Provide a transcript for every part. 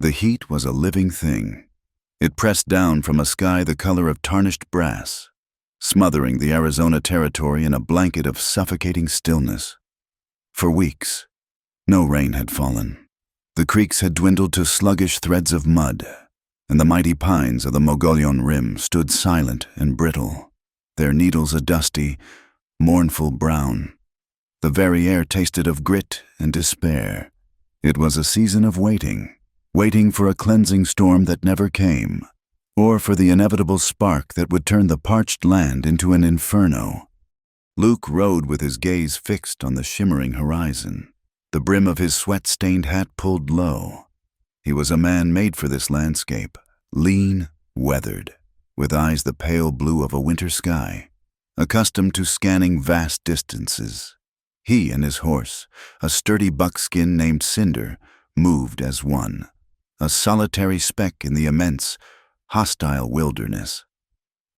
The heat was a living thing. It pressed down from a sky the color of tarnished brass, smothering the Arizona territory in a blanket of suffocating stillness. For weeks, no rain had fallen. The creeks had dwindled to sluggish threads of mud, and the mighty pines of the Mogollon Rim stood silent and brittle, their needles a dusty, mournful brown. The very air tasted of grit and despair. It was a season of waiting for a cleansing storm that never came, or for the inevitable spark that would turn the parched land into an inferno. Luke rode with his gaze fixed on the shimmering horizon, the brim of his sweat-stained hat pulled low. He was a man made for this landscape, lean, weathered, with eyes the pale blue of a winter sky, accustomed to scanning vast distances. He and his horse, a sturdy buckskin named Cinder, moved as one, a solitary speck in the immense, hostile wilderness.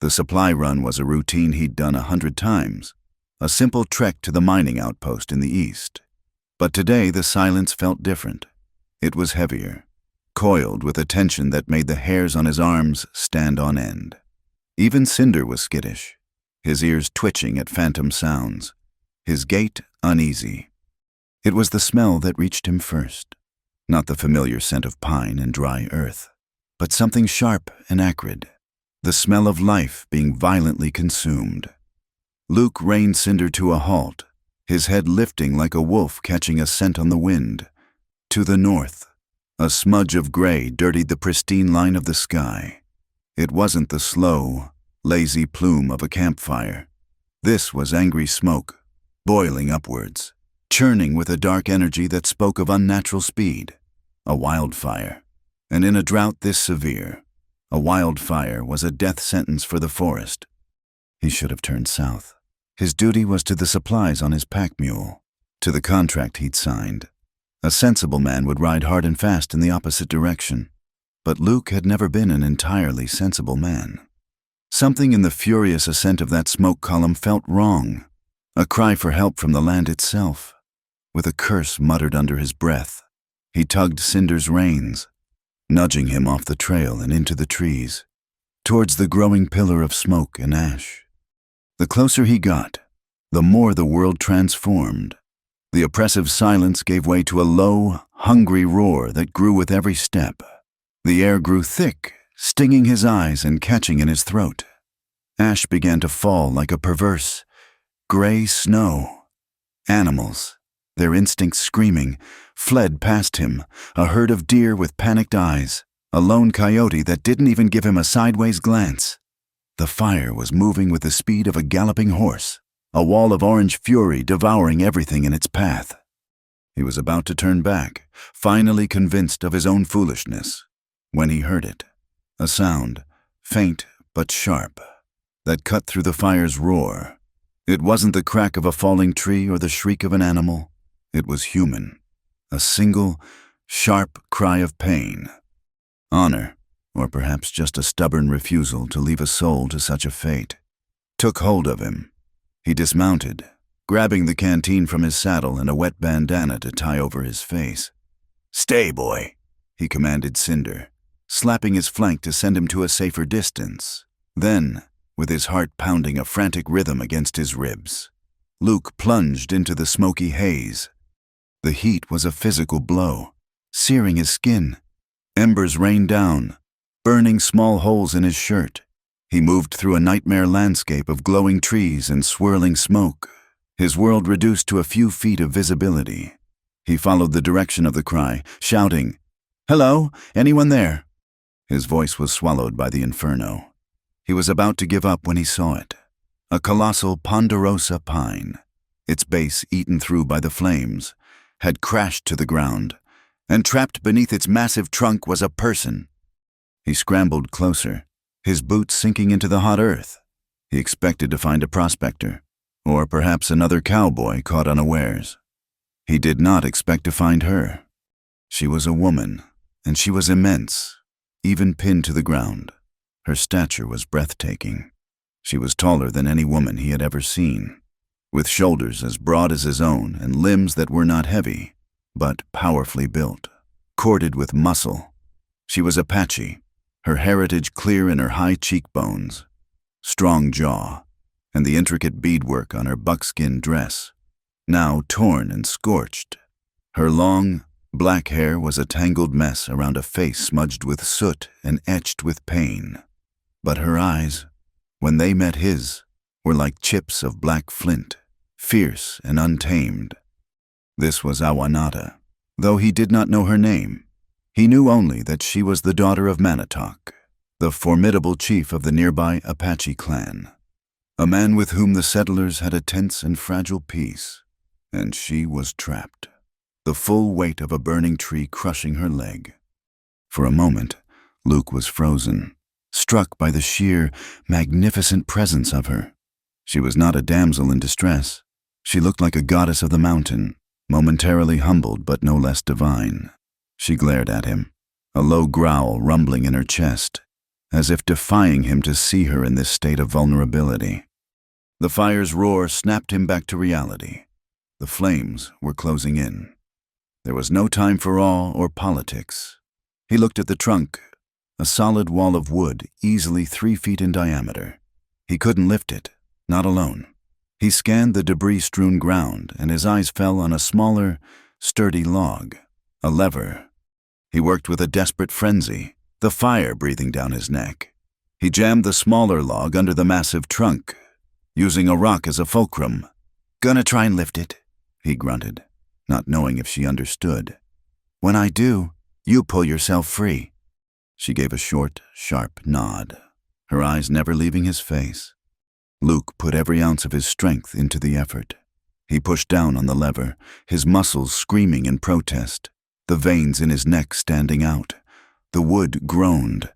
The supply run was a routine he'd done 100 times, a simple trek to the mining outpost in the east. But today the silence felt different. It was heavier, coiled with a tension that made the hairs on his arms stand on end. Even Cinder was skittish, his ears twitching at phantom sounds, his gait uneasy. It was the smell that reached him first, not the familiar scent of pine and dry earth, but something sharp and acrid, the smell of life being violently consumed. Luke reined Cinder to a halt, his head lifting like a wolf catching a scent on the wind. To the north, a smudge of gray dirtied the pristine line of the sky. It wasn't the slow, lazy plume of a campfire. This was angry smoke, boiling upwards, churning with a dark energy that spoke of unnatural speed. A wildfire. And in a drought this severe, a wildfire was a death sentence for the forest. He should have turned south. His duty was to the supplies on his pack mule, to the contract he'd signed. A sensible man would ride hard and fast in the opposite direction. But Luke had never been an entirely sensible man. Something in the furious ascent of that smoke column felt wrong, a cry for help from the land itself. With a curse muttered under his breath, he tugged Cinder's reins, nudging him off the trail and into the trees, towards the growing pillar of smoke and ash. The closer he got, the more the world transformed. The oppressive silence gave way to a low, hungry roar that grew with every step. The air grew thick, stinging his eyes and catching in his throat. Ash began to fall like a perverse, gray snow. Animals, their instincts screaming, fled past him, a herd of deer with panicked eyes, a lone coyote that didn't even give him a sideways glance. The fire was moving with the speed of a galloping horse, a wall of orange fury devouring everything in its path. He was about to turn back, finally convinced of his own foolishness, when he heard it, a sound, faint but sharp, that cut through the fire's roar. It wasn't the crack of a falling tree or the shriek of an animal. It was human. A single, sharp cry of pain. Honor, or perhaps just a stubborn refusal to leave a soul to such a fate, took hold of him. He dismounted, grabbing the canteen from his saddle and a wet bandana to tie over his face. "Stay, boy," he commanded Cinder, slapping his flank to send him to a safer distance. Then, with his heart pounding a frantic rhythm against his ribs, Luke plunged into the smoky haze. The heat was a physical blow, searing his skin. Embers rained down, burning small holes in his shirt. He moved through a nightmare landscape of glowing trees and swirling smoke, his world reduced to a few feet of visibility. He followed the direction of the cry, shouting, "Hello, anyone there?" His voice was swallowed by the inferno. He was about to give up when he saw it. A colossal ponderosa pine, its base eaten through by the flames, had crashed to the ground, and trapped beneath its massive trunk was a person. He scrambled closer, his boots sinking into the hot earth. He expected to find a prospector, or perhaps another cowboy caught unawares. He did not expect to find her. She was a woman, and she was immense, even pinned to the ground. Her stature was breathtaking. She was taller than any woman he had ever seen, with shoulders as broad as his own and limbs that were not heavy, but powerfully built, corded with muscle. She was Apache, her heritage clear in her high cheekbones, strong jaw, and the intricate beadwork on her buckskin dress, now torn and scorched. Her long, black hair was a tangled mess around a face smudged with soot and etched with pain. But her eyes, when they met his, were like chips of black flint, fierce and untamed. This was Awanata. Though he did not know her name, he knew only that she was the daughter of Manitok, the formidable chief of the nearby Apache clan, a man with whom the settlers had a tense and fragile peace, and she was trapped, the full weight of a burning tree crushing her leg. For a moment, Luke was frozen, struck by the sheer, magnificent presence of her. She was not a damsel in distress. She looked like a goddess of the mountain, momentarily humbled but no less divine. She glared at him, a low growl rumbling in her chest, as if defying him to see her in this state of vulnerability. The fire's roar snapped him back to reality. The flames were closing in. There was no time for awe or politics. He looked at the trunk, a solid wall of wood easily 3 feet in diameter. He couldn't lift it, not alone. He scanned the debris-strewn ground, and his eyes fell on a smaller, sturdy log, a lever. He worked with a desperate frenzy, the fire breathing down his neck. He jammed the smaller log under the massive trunk, using a rock as a fulcrum. "Gonna try and lift it," he grunted, not knowing if she understood. "When I do, you pull yourself free." She gave a short, sharp nod, her eyes never leaving his face. Luke put every ounce of his strength into the effort. He pushed down on the lever, his muscles screaming in protest, the veins in his neck standing out. The wood groaned.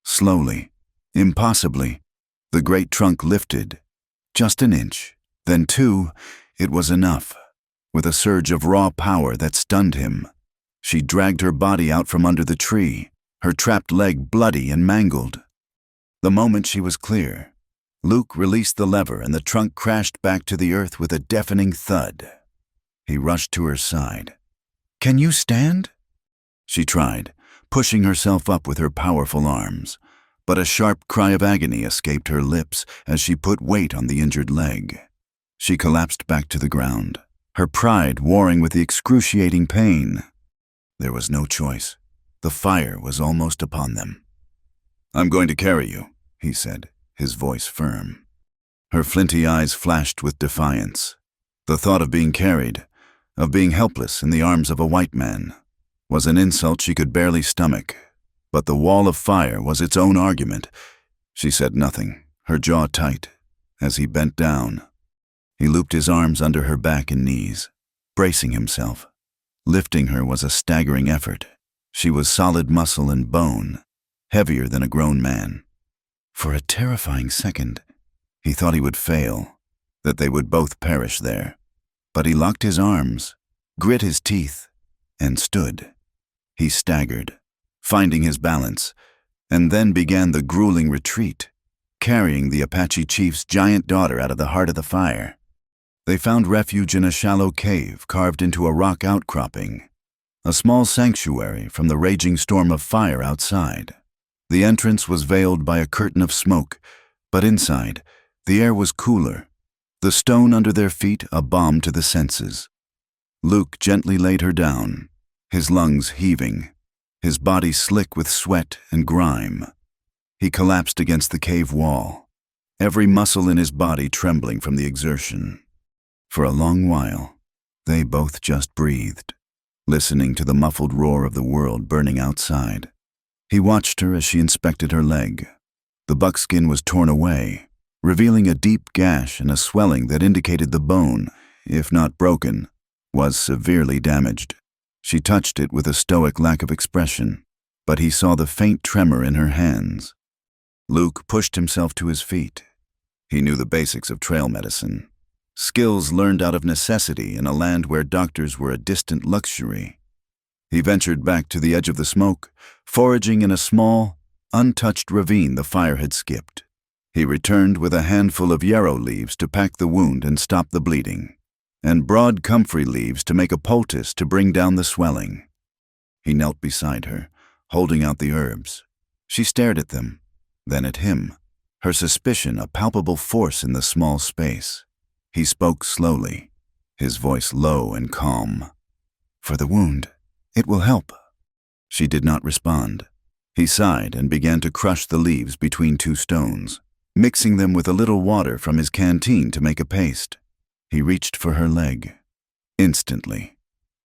Slowly, impossibly, the great trunk lifted. Just an inch, then 2. It was enough. With a surge of raw power that stunned him, she dragged her body out from under the tree, her trapped leg bloody and mangled. The moment she was clear, Luke released the lever and the trunk crashed back to the earth with a deafening thud. He rushed to her side. "Can you stand?" She tried, pushing herself up with her powerful arms, but a sharp cry of agony escaped her lips as she put weight on the injured leg. She collapsed back to the ground, her pride warring with the excruciating pain. There was no choice. The fire was almost upon them. "I'm going to carry you," he said, his voice firm. Her flinty eyes flashed with defiance. The thought of being carried, of being helpless in the arms of a white man, was an insult she could barely stomach. But the wall of fire was its own argument. She said nothing, her jaw tight, as he bent down. He looped his arms under her back and knees, bracing himself. Lifting her was a staggering effort. She was solid muscle and bone, heavier than a grown man. For a terrifying second, he thought he would fail, that they would both perish there. But he locked his arms, grit his teeth, and stood. He staggered, finding his balance, and then began the grueling retreat, carrying the Apache chief's giant daughter out of the heart of the fire. They found refuge in a shallow cave carved into a rock outcropping, a small sanctuary from the raging storm of fire outside. The entrance was veiled by a curtain of smoke, but inside, the air was cooler, the stone under their feet a balm to the senses. Luke gently laid her down, his lungs heaving, his body slick with sweat and grime. He collapsed against the cave wall, every muscle in his body trembling from the exertion. For a long while, they both just breathed, listening to the muffled roar of the world burning outside. He watched her as she inspected her leg. The buckskin was torn away, revealing a deep gash and a swelling that indicated the bone, if not broken, was severely damaged. She touched it with a stoic lack of expression, but he saw the faint tremor in her hands. Luke pushed himself to his feet. He knew the basics of trail medicine, skills learned out of necessity in a land where doctors were a distant luxury. He ventured back to the edge of the smoke, foraging in a small, untouched ravine the fire had skipped. He returned with a handful of yarrow leaves to pack the wound and stop the bleeding, and broad comfrey leaves to make a poultice to bring down the swelling. He knelt beside her, holding out the herbs. She stared at them, then at him, her suspicion a palpable force in the small space. He spoke slowly, his voice low and calm. "For the wound, it will help." She did not respond. He sighed and began to crush the leaves between two stones, mixing them with a little water from his canteen to make a paste. He reached for her leg. Instantly,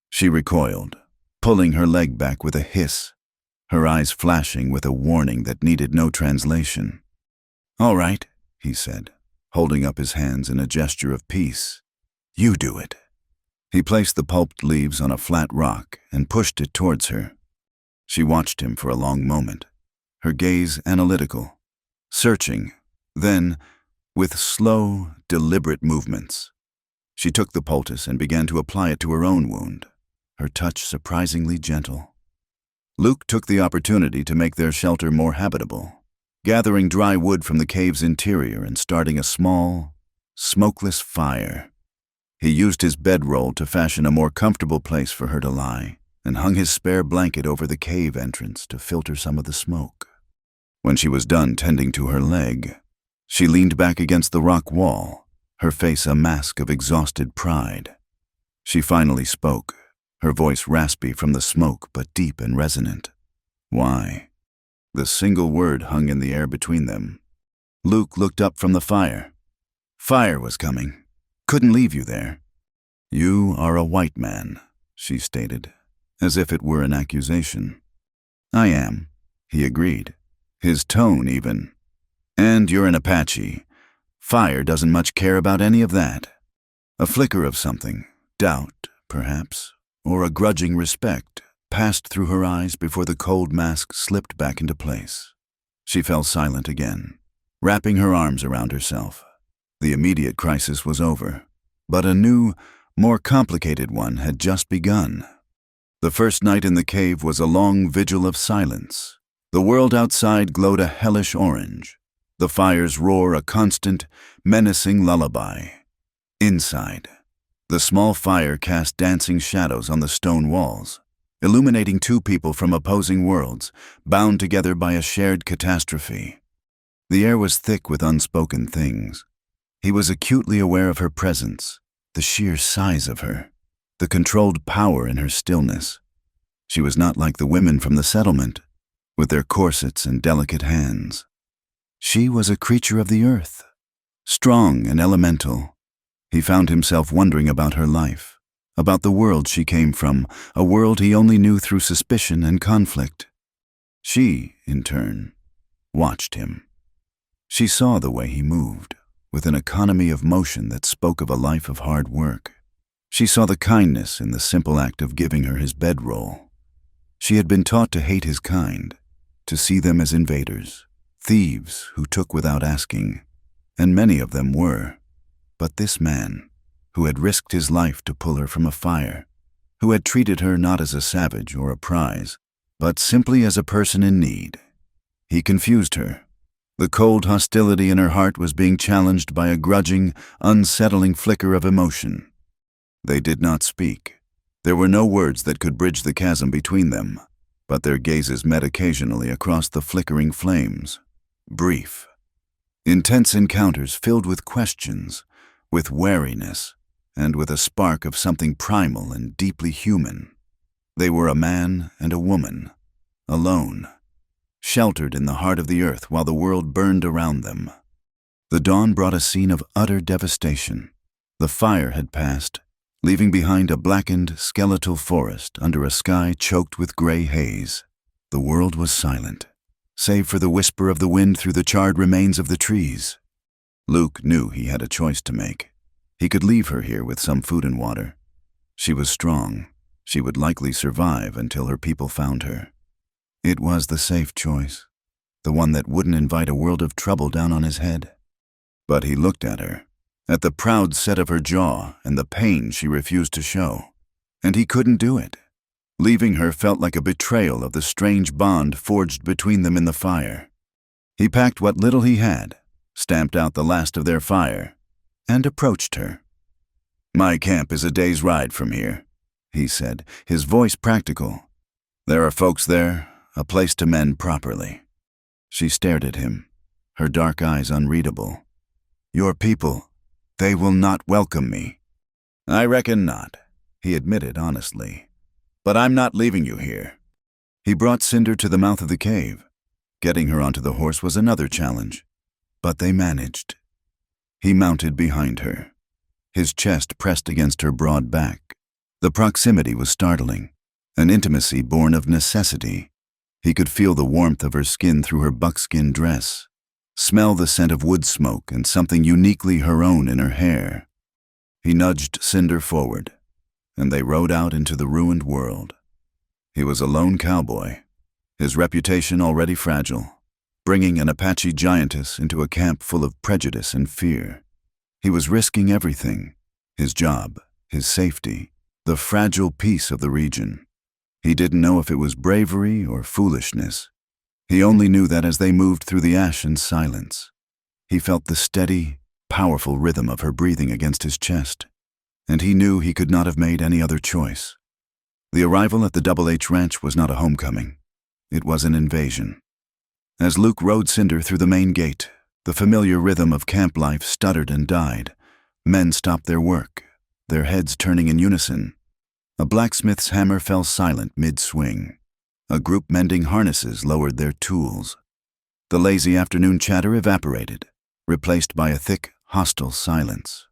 she recoiled, pulling her leg back with a hiss, her eyes flashing with a warning that needed no translation. "All right," he said, holding up his hands in a gesture of peace. "You do it." He placed the pulped leaves on a flat rock and pushed it towards her. She watched him for a long moment, her gaze analytical, searching, then, with slow, deliberate movements, she took the poultice and began to apply it to her own wound, her touch surprisingly gentle. Luke took the opportunity to make their shelter more habitable, gathering dry wood from the cave's interior and starting a small, smokeless fire. He used his bedroll to fashion a more comfortable place for her to lie, and hung his spare blanket over the cave entrance to filter some of the smoke. When she was done tending to her leg, she leaned back against the rock wall, her face a mask of exhausted pride. She finally spoke, her voice raspy from the smoke but deep and resonant. "Why?" The single word hung in the air between them. Luke looked up from the fire. "Fire was coming. Couldn't leave you there." "You are a white man," she stated, as if it were an accusation. "I am," he agreed, his tone even. "And you're an Apache. Fire doesn't much care about any of that." A flicker of something, doubt, perhaps, or a grudging respect, passed through her eyes before the cold mask slipped back into place. She fell silent again, wrapping her arms around herself. The immediate crisis was over, but a new, more complicated one had just begun. The first night in the cave was a long vigil of silence. The world outside glowed a hellish orange, the fire's roar a constant, menacing lullaby. Inside, the small fire cast dancing shadows on the stone walls, illuminating two people from opposing worlds, bound together by a shared catastrophe. The air was thick with unspoken things. He was acutely aware of her presence, the sheer size of her, the controlled power in her stillness. She was not like the women from the settlement, with their corsets and delicate hands. She was a creature of the earth, strong and elemental. He found himself wondering about her life, about the world she came from, a world he only knew through suspicion and conflict. She, in turn, watched him. She saw the way he moved, with an economy of motion that spoke of a life of hard work. She saw the kindness in the simple act of giving her his bedroll. She had been taught to hate his kind, to see them as invaders, thieves who took without asking, and many of them were. But this man, who had risked his life to pull her from a fire, who had treated her not as a savage or a prize, but simply as a person in need, he confused her. The cold hostility in her heart was being challenged by a grudging, unsettling flicker of emotion. They did not speak. There were no words that could bridge the chasm between them, but their gazes met occasionally across the flickering flames. Brief, intense encounters filled with questions, with wariness, and with a spark of something primal and deeply human. They were a man and a woman, alone, sheltered in the heart of the earth while the world burned around them. The dawn brought a scene of utter devastation. The fire had passed, leaving behind a blackened, skeletal forest under a sky choked with gray haze. The world was silent, save for the whisper of the wind through the charred remains of the trees. Luke knew he had a choice to make. He could leave her here with some food and water. She was strong. She would likely survive until her people found her. It was the safe choice, the one that wouldn't invite a world of trouble down on his head. But he looked at her, at the proud set of her jaw and the pain she refused to show, and he couldn't do it. Leaving her felt like a betrayal of the strange bond forged between them in the fire. He packed what little he had, stamped out the last of their fire, and approached her. "My camp is a day's ride from here," he said, his voice practical. "There are folks there, a place to mend properly. She stared at him, her dark eyes unreadable. Your people, they will not welcome me. I reckon not, he admitted honestly. But I'm not leaving you here. He brought Cinder to the mouth of the cave. Getting her onto the horse was another challenge, but they managed. He mounted behind her, his chest pressed against her broad back. The proximity was startling, an intimacy born of necessity. He could feel the warmth of her skin through her buckskin dress, smell the scent of wood smoke and something uniquely her own in her hair. He nudged Cinder forward, and they rode out into the ruined world. He was a lone cowboy, his reputation already fragile, bringing an Apache giantess into a camp full of prejudice and fear. He was risking everything, his job, his safety, the fragile peace of the region. He didn't know if it was bravery or foolishness. He only knew that as they moved through the ash and silence, he felt the steady, powerful rhythm of her breathing against his chest, and he knew he could not have made any other choice. The arrival at the Double H Ranch was not a homecoming. It was an invasion. As Luke rode Cinder through the main gate, the familiar rhythm of camp life stuttered and died. Men stopped their work, their heads turning in unison. A blacksmith's hammer fell silent mid-swing. A group mending harnesses lowered their tools. The lazy afternoon chatter evaporated, replaced by a thick, hostile silence.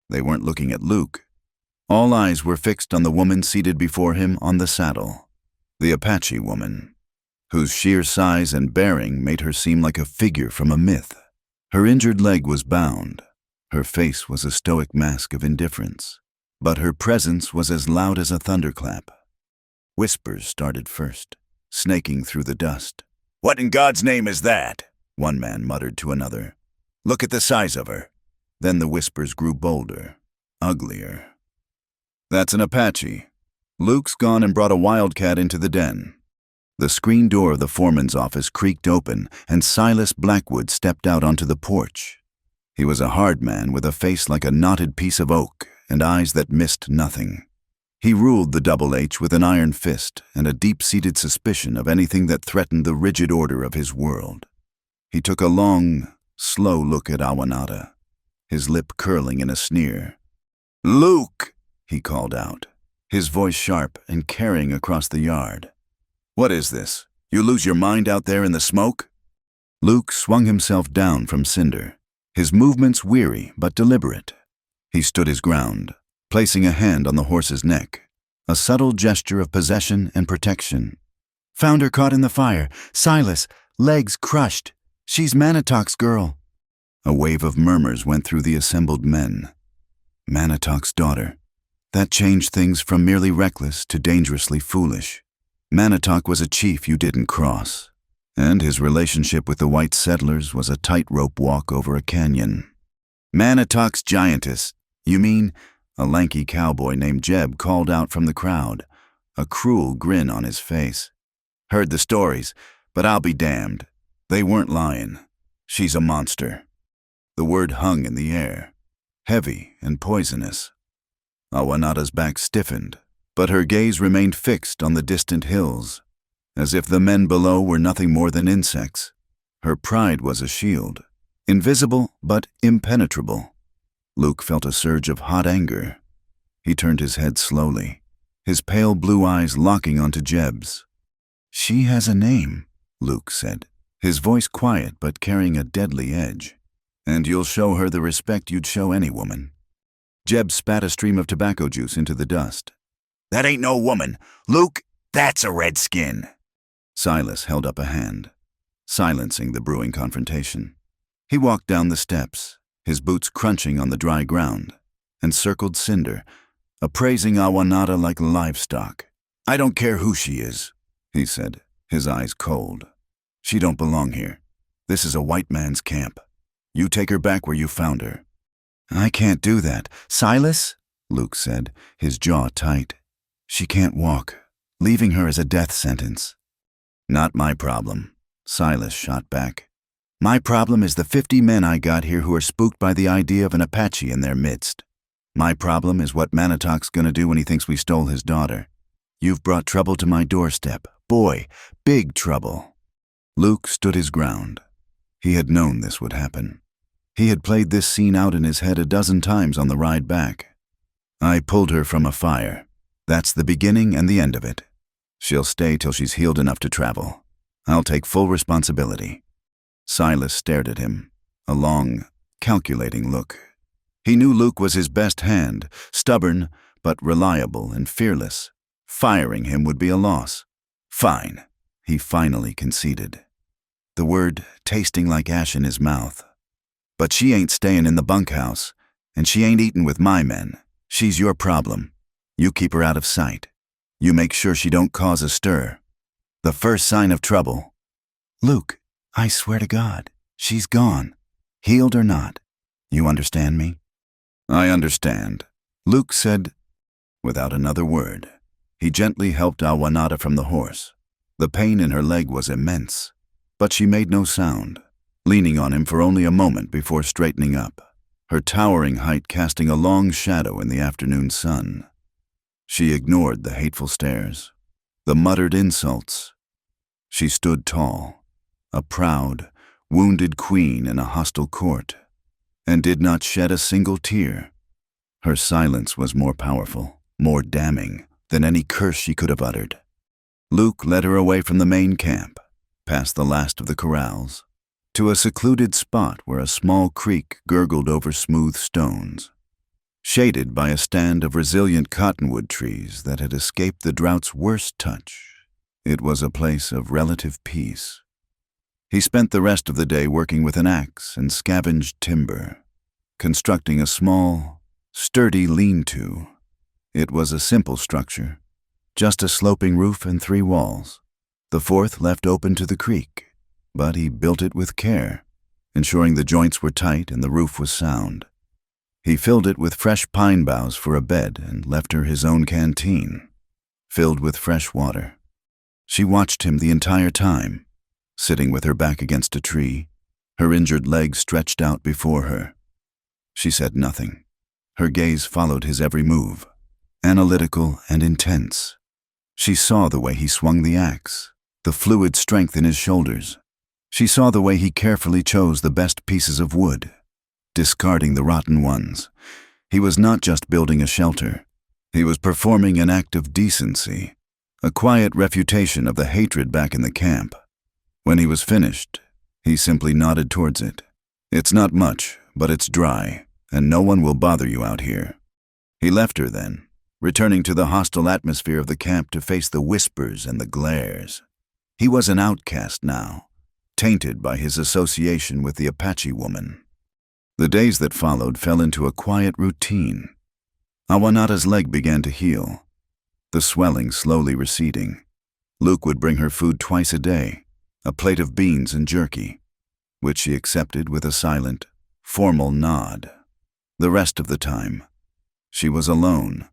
They weren't looking at Luke. All eyes were fixed on the woman seated before him on the saddle, the Apache woman, whose sheer size and bearing made her seem like a figure from a myth. Her injured leg was bound. Her face was a stoic mask of indifference, but her presence was as loud as a thunderclap. Whispers started first, snaking through the dust. "What in God's name is that?" one man muttered to another. "Look at the size of her." Then the whispers grew bolder, uglier. "That's an Apache. Luke's gone and brought a wildcat into the den." The screen door of the foreman's office creaked open, and Silas Blackwood stepped out onto the porch. He was a hard man with a face like a knotted piece of oak and eyes that missed nothing. He ruled the Double H with an iron fist and a deep-seated suspicion of anything that threatened the rigid order of his world. He took a long, slow look at Awanada, his lip curling in a sneer. "Luke!" he called out, his voice sharp and carrying across the yard. "What is this? You lose your mind out there in the smoke?" Luke swung himself down from Cinder, his movements weary but deliberate. He stood his ground, placing a hand on the horse's neck, a subtle gesture of possession and protection. "Found her caught in the fire. Silas, legs crushed. She's Manitok's girl." A wave of murmurs went through the assembled men. Manitok's daughter. That changed things from merely reckless to dangerously foolish. Manitok was a chief you didn't cross, and his relationship with the white settlers was a tightrope walk over a canyon. "Manitok's giantess, you mean?" A lanky cowboy named Jeb called out from the crowd, a cruel grin on his face. "Heard the stories, but I'll be damned. They weren't lying. She's a monster." The word hung in the air, heavy and poisonous. Awanada's back stiffened, but her gaze remained fixed on the distant hills, as if the men below were nothing more than insects. Her pride was a shield, invisible but impenetrable. Luke felt a surge of hot anger. He turned his head slowly, his pale blue eyes locking onto Jeb's. "She has a name," Luke said, his voice quiet but carrying a deadly edge. "And you'll show her the respect you'd show any woman." Jeb spat a stream of tobacco juice into the dust. "That ain't no woman. Luke, that's a redskin." Silas held up a hand, silencing the brewing confrontation. He walked down the steps, his boots crunching on the dry ground, and circled Cinder, appraising Awanada like livestock. "I don't care who she is," he said, his eyes cold. "She don't belong here. This is a white man's camp. You take her back where you found her." "I can't do that. Silas," Luke said, his jaw tight. "She can't walk. Leaving her is a death sentence." "Not my problem," Silas shot back. "My problem is the 50 men I got here who are spooked by the idea of an Apache in their midst. My problem is what Manitok's gonna do when he thinks we stole his daughter. You've brought trouble to my doorstep, boy, big trouble. Luke stood his ground. He had known this would happen. He had played this scene out in his head a dozen times on the ride back. I pulled her from a fire. That's the beginning and the end of it. She'll stay till she's healed enough to travel. I'll take full responsibility. Silas stared at him, a long, calculating look. He knew Luke was his best hand, stubborn but reliable and fearless. Firing him would be a loss. Fine, he finally conceded, the word tasting like ash in his mouth. But she ain't staying in the bunkhouse, and she ain't eating with my men. She's your problem. You keep her out of sight. You make sure she don't cause a stir. The first sign of trouble. Luke, I swear to God, she's gone, healed or not. You understand me? I understand, Luke said, without another word. He gently helped Awanada from the horse. The pain in her leg was immense, but she made no sound, leaning on him for only a moment before straightening up, her towering height casting a long shadow in the afternoon sun. She ignored the hateful stares, the muttered insults. She stood tall, a proud, wounded queen in a hostile court, and did not shed a single tear. Her silence was more powerful, more damning than any curse she could have uttered. Luke led her away from the main camp, past the last of the corrals, to a secluded spot where a small creek gurgled over smooth stones, shaded by a stand of resilient cottonwood trees that had escaped the drought's worst touch. It was a place of relative peace. He spent the rest of the day working with an axe and scavenged timber, constructing a small, sturdy lean-to. It was a simple structure, just a sloping roof and 3 walls, the 4th left open to the creek, but he built it with care, ensuring the joints were tight and the roof was sound. He filled it with fresh pine boughs for a bed and left her his own canteen, filled with fresh water. She watched him the entire time, sitting with her back against a tree, her injured legs stretched out before her. She said nothing. Her gaze followed his every move, analytical and intense. She saw the way he swung the axe, the fluid strength in his shoulders. She saw the way he carefully chose the best pieces of wood, discarding the rotten ones. He was not just building a shelter. He was performing an act of decency, a quiet refutation of the hatred back in the camp. When he was finished, he simply nodded towards it. It's not much, but it's dry, and no one will bother you out here. He left her then, returning to the hostile atmosphere of the camp to face the whispers and the glares. He was an outcast now, tainted by his association with the Apache woman. The days that followed fell into a quiet routine. Awanada's leg began to heal, the swelling slowly receding. Luke would bring her food twice a day, a plate of beans and jerky, which she accepted with a silent, formal nod. The rest of the time, she was alone.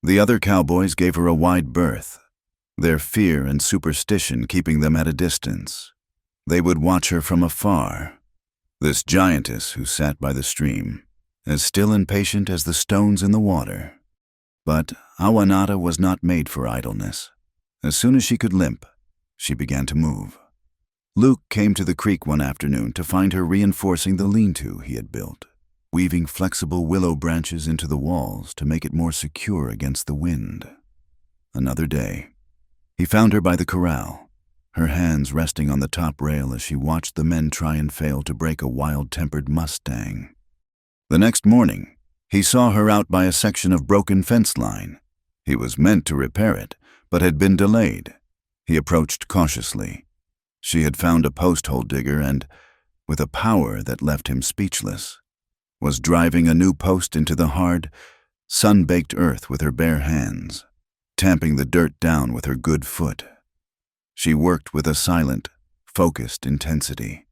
The other cowboys gave her a wide berth, their fear and superstition keeping them at a distance. They would watch her from afar. This giantess who sat by the stream, as still and patient as the stones in the water. But Awanada was not made for idleness. As soon as she could limp, she began to move. Luke came to the creek one afternoon to find her reinforcing the lean-to he had built, weaving flexible willow branches into the walls to make it more secure against the wind. Another day, he found her by the corral, her hands resting on the top rail as she watched the men try and fail to break a wild-tempered Mustang. The next morning, he saw her out by a section of broken fence line. He was meant to repair it, but had been delayed. He approached cautiously. She had found a post hole digger and, with a power that left him speechless, was driving a new post into the hard, sun-baked earth with her bare hands, tamping the dirt down with her good foot. She worked with a silent, focused intensity.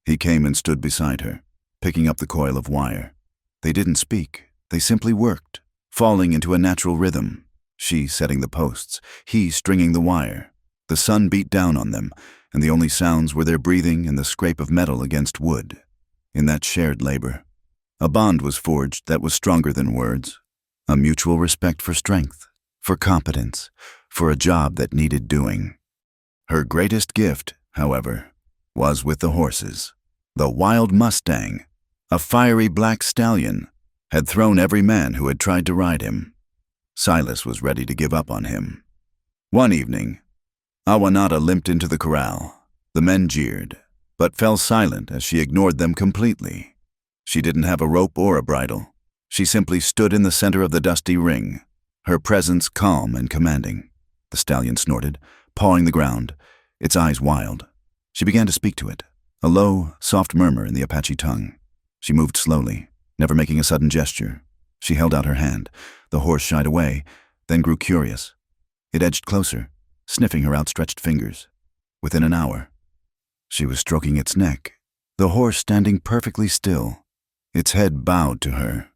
He came and stood beside her, picking up the coil of wire. They didn't speak. They simply worked, falling into a natural rhythm. She setting the posts, he stringing the wire. The sun beat down on them, and the only sounds were their breathing and the scrape of metal against wood. In that shared labor, a bond was forged that was stronger than words, a mutual respect for strength, for competence, for a job that needed doing. Her greatest gift, however, was with the horses. The wild Mustang, a fiery black stallion, had thrown every man who had tried to ride him. Silas was ready to give up on him. One evening, Awanada limped into the corral. The men jeered, but fell silent as she ignored them completely. She didn't have a rope or a bridle. She simply stood in the center of the dusty ring, her presence calm and commanding. The stallion snorted, pawing the ground, its eyes wild. She began to speak to it, a low, soft murmur in the Apache tongue. She moved slowly, never making a sudden gesture. She held out her hand. The horse shied away, then grew curious. It edged closer, sniffing her outstretched fingers. Within an hour, she was stroking its neck, the horse standing perfectly still, its head bowed to her.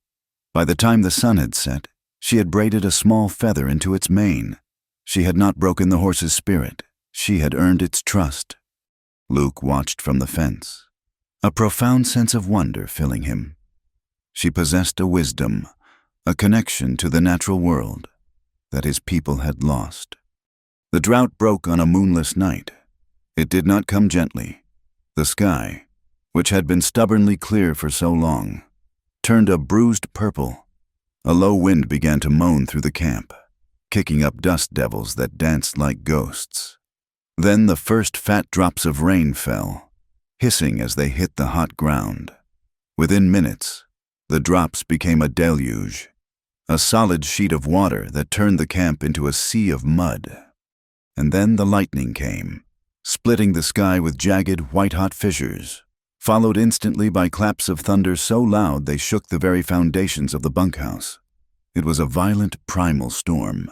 By the time the sun had set, she had braided a small feather into its mane. She had not broken the horse's spirit. She had earned its trust. Luke watched from the fence, a profound sense of wonder filling him. She possessed a wisdom, a connection to the natural world that his people had lost. The drought broke on a moonless night. It did not come gently. The sky, which had been stubbornly clear for so long, turned a bruised purple. A low wind began to moan through the camp, kicking up dust devils that danced like ghosts. Then the first fat drops of rain fell, hissing as they hit the hot ground. Within minutes, the drops became a deluge, a solid sheet of water that turned the camp into a sea of mud. And then the lightning came, splitting the sky with jagged, white-hot fissures, followed instantly by claps of thunder so loud they shook the very foundations of the bunkhouse. It was a violent, primal storm,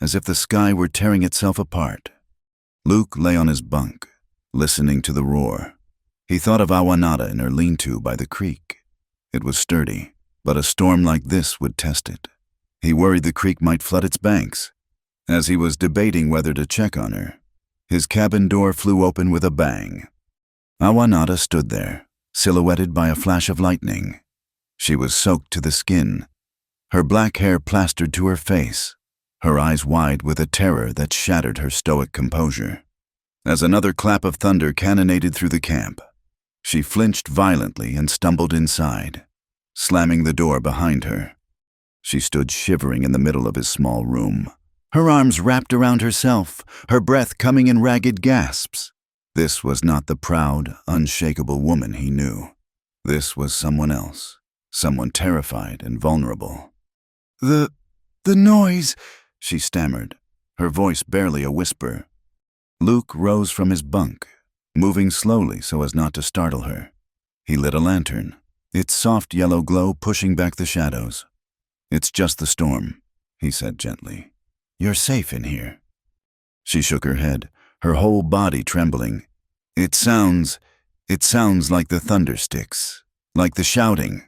as if the sky were tearing itself apart. Luke lay on his bunk, listening to the roar. He thought of Awanada in her lean-to by the creek. It was sturdy, but a storm like this would test it. He worried the creek might flood its banks. As he was debating whether to check on her, his cabin door flew open with a bang. Awanada stood there, silhouetted by a flash of lightning. She was soaked to the skin, her black hair plastered to her face, her eyes wide with a terror that shattered her stoic composure. As another clap of thunder cannonaded through the camp, she flinched violently and stumbled inside, slamming the door behind her. She stood shivering in the middle of his small room, her arms wrapped around herself, her breath coming in ragged gasps. This was not the proud, unshakable woman he knew. This was someone else, someone terrified and vulnerable. The noise, she stammered, her voice barely a whisper. Luke rose from his bunk, moving slowly so as not to startle her. He lit a lantern, its soft yellow glow pushing back the shadows. "It's just the storm," he said gently. "You're safe in here." She shook her head, her whole body trembling. It sounds like the thunder sticks, like the shouting."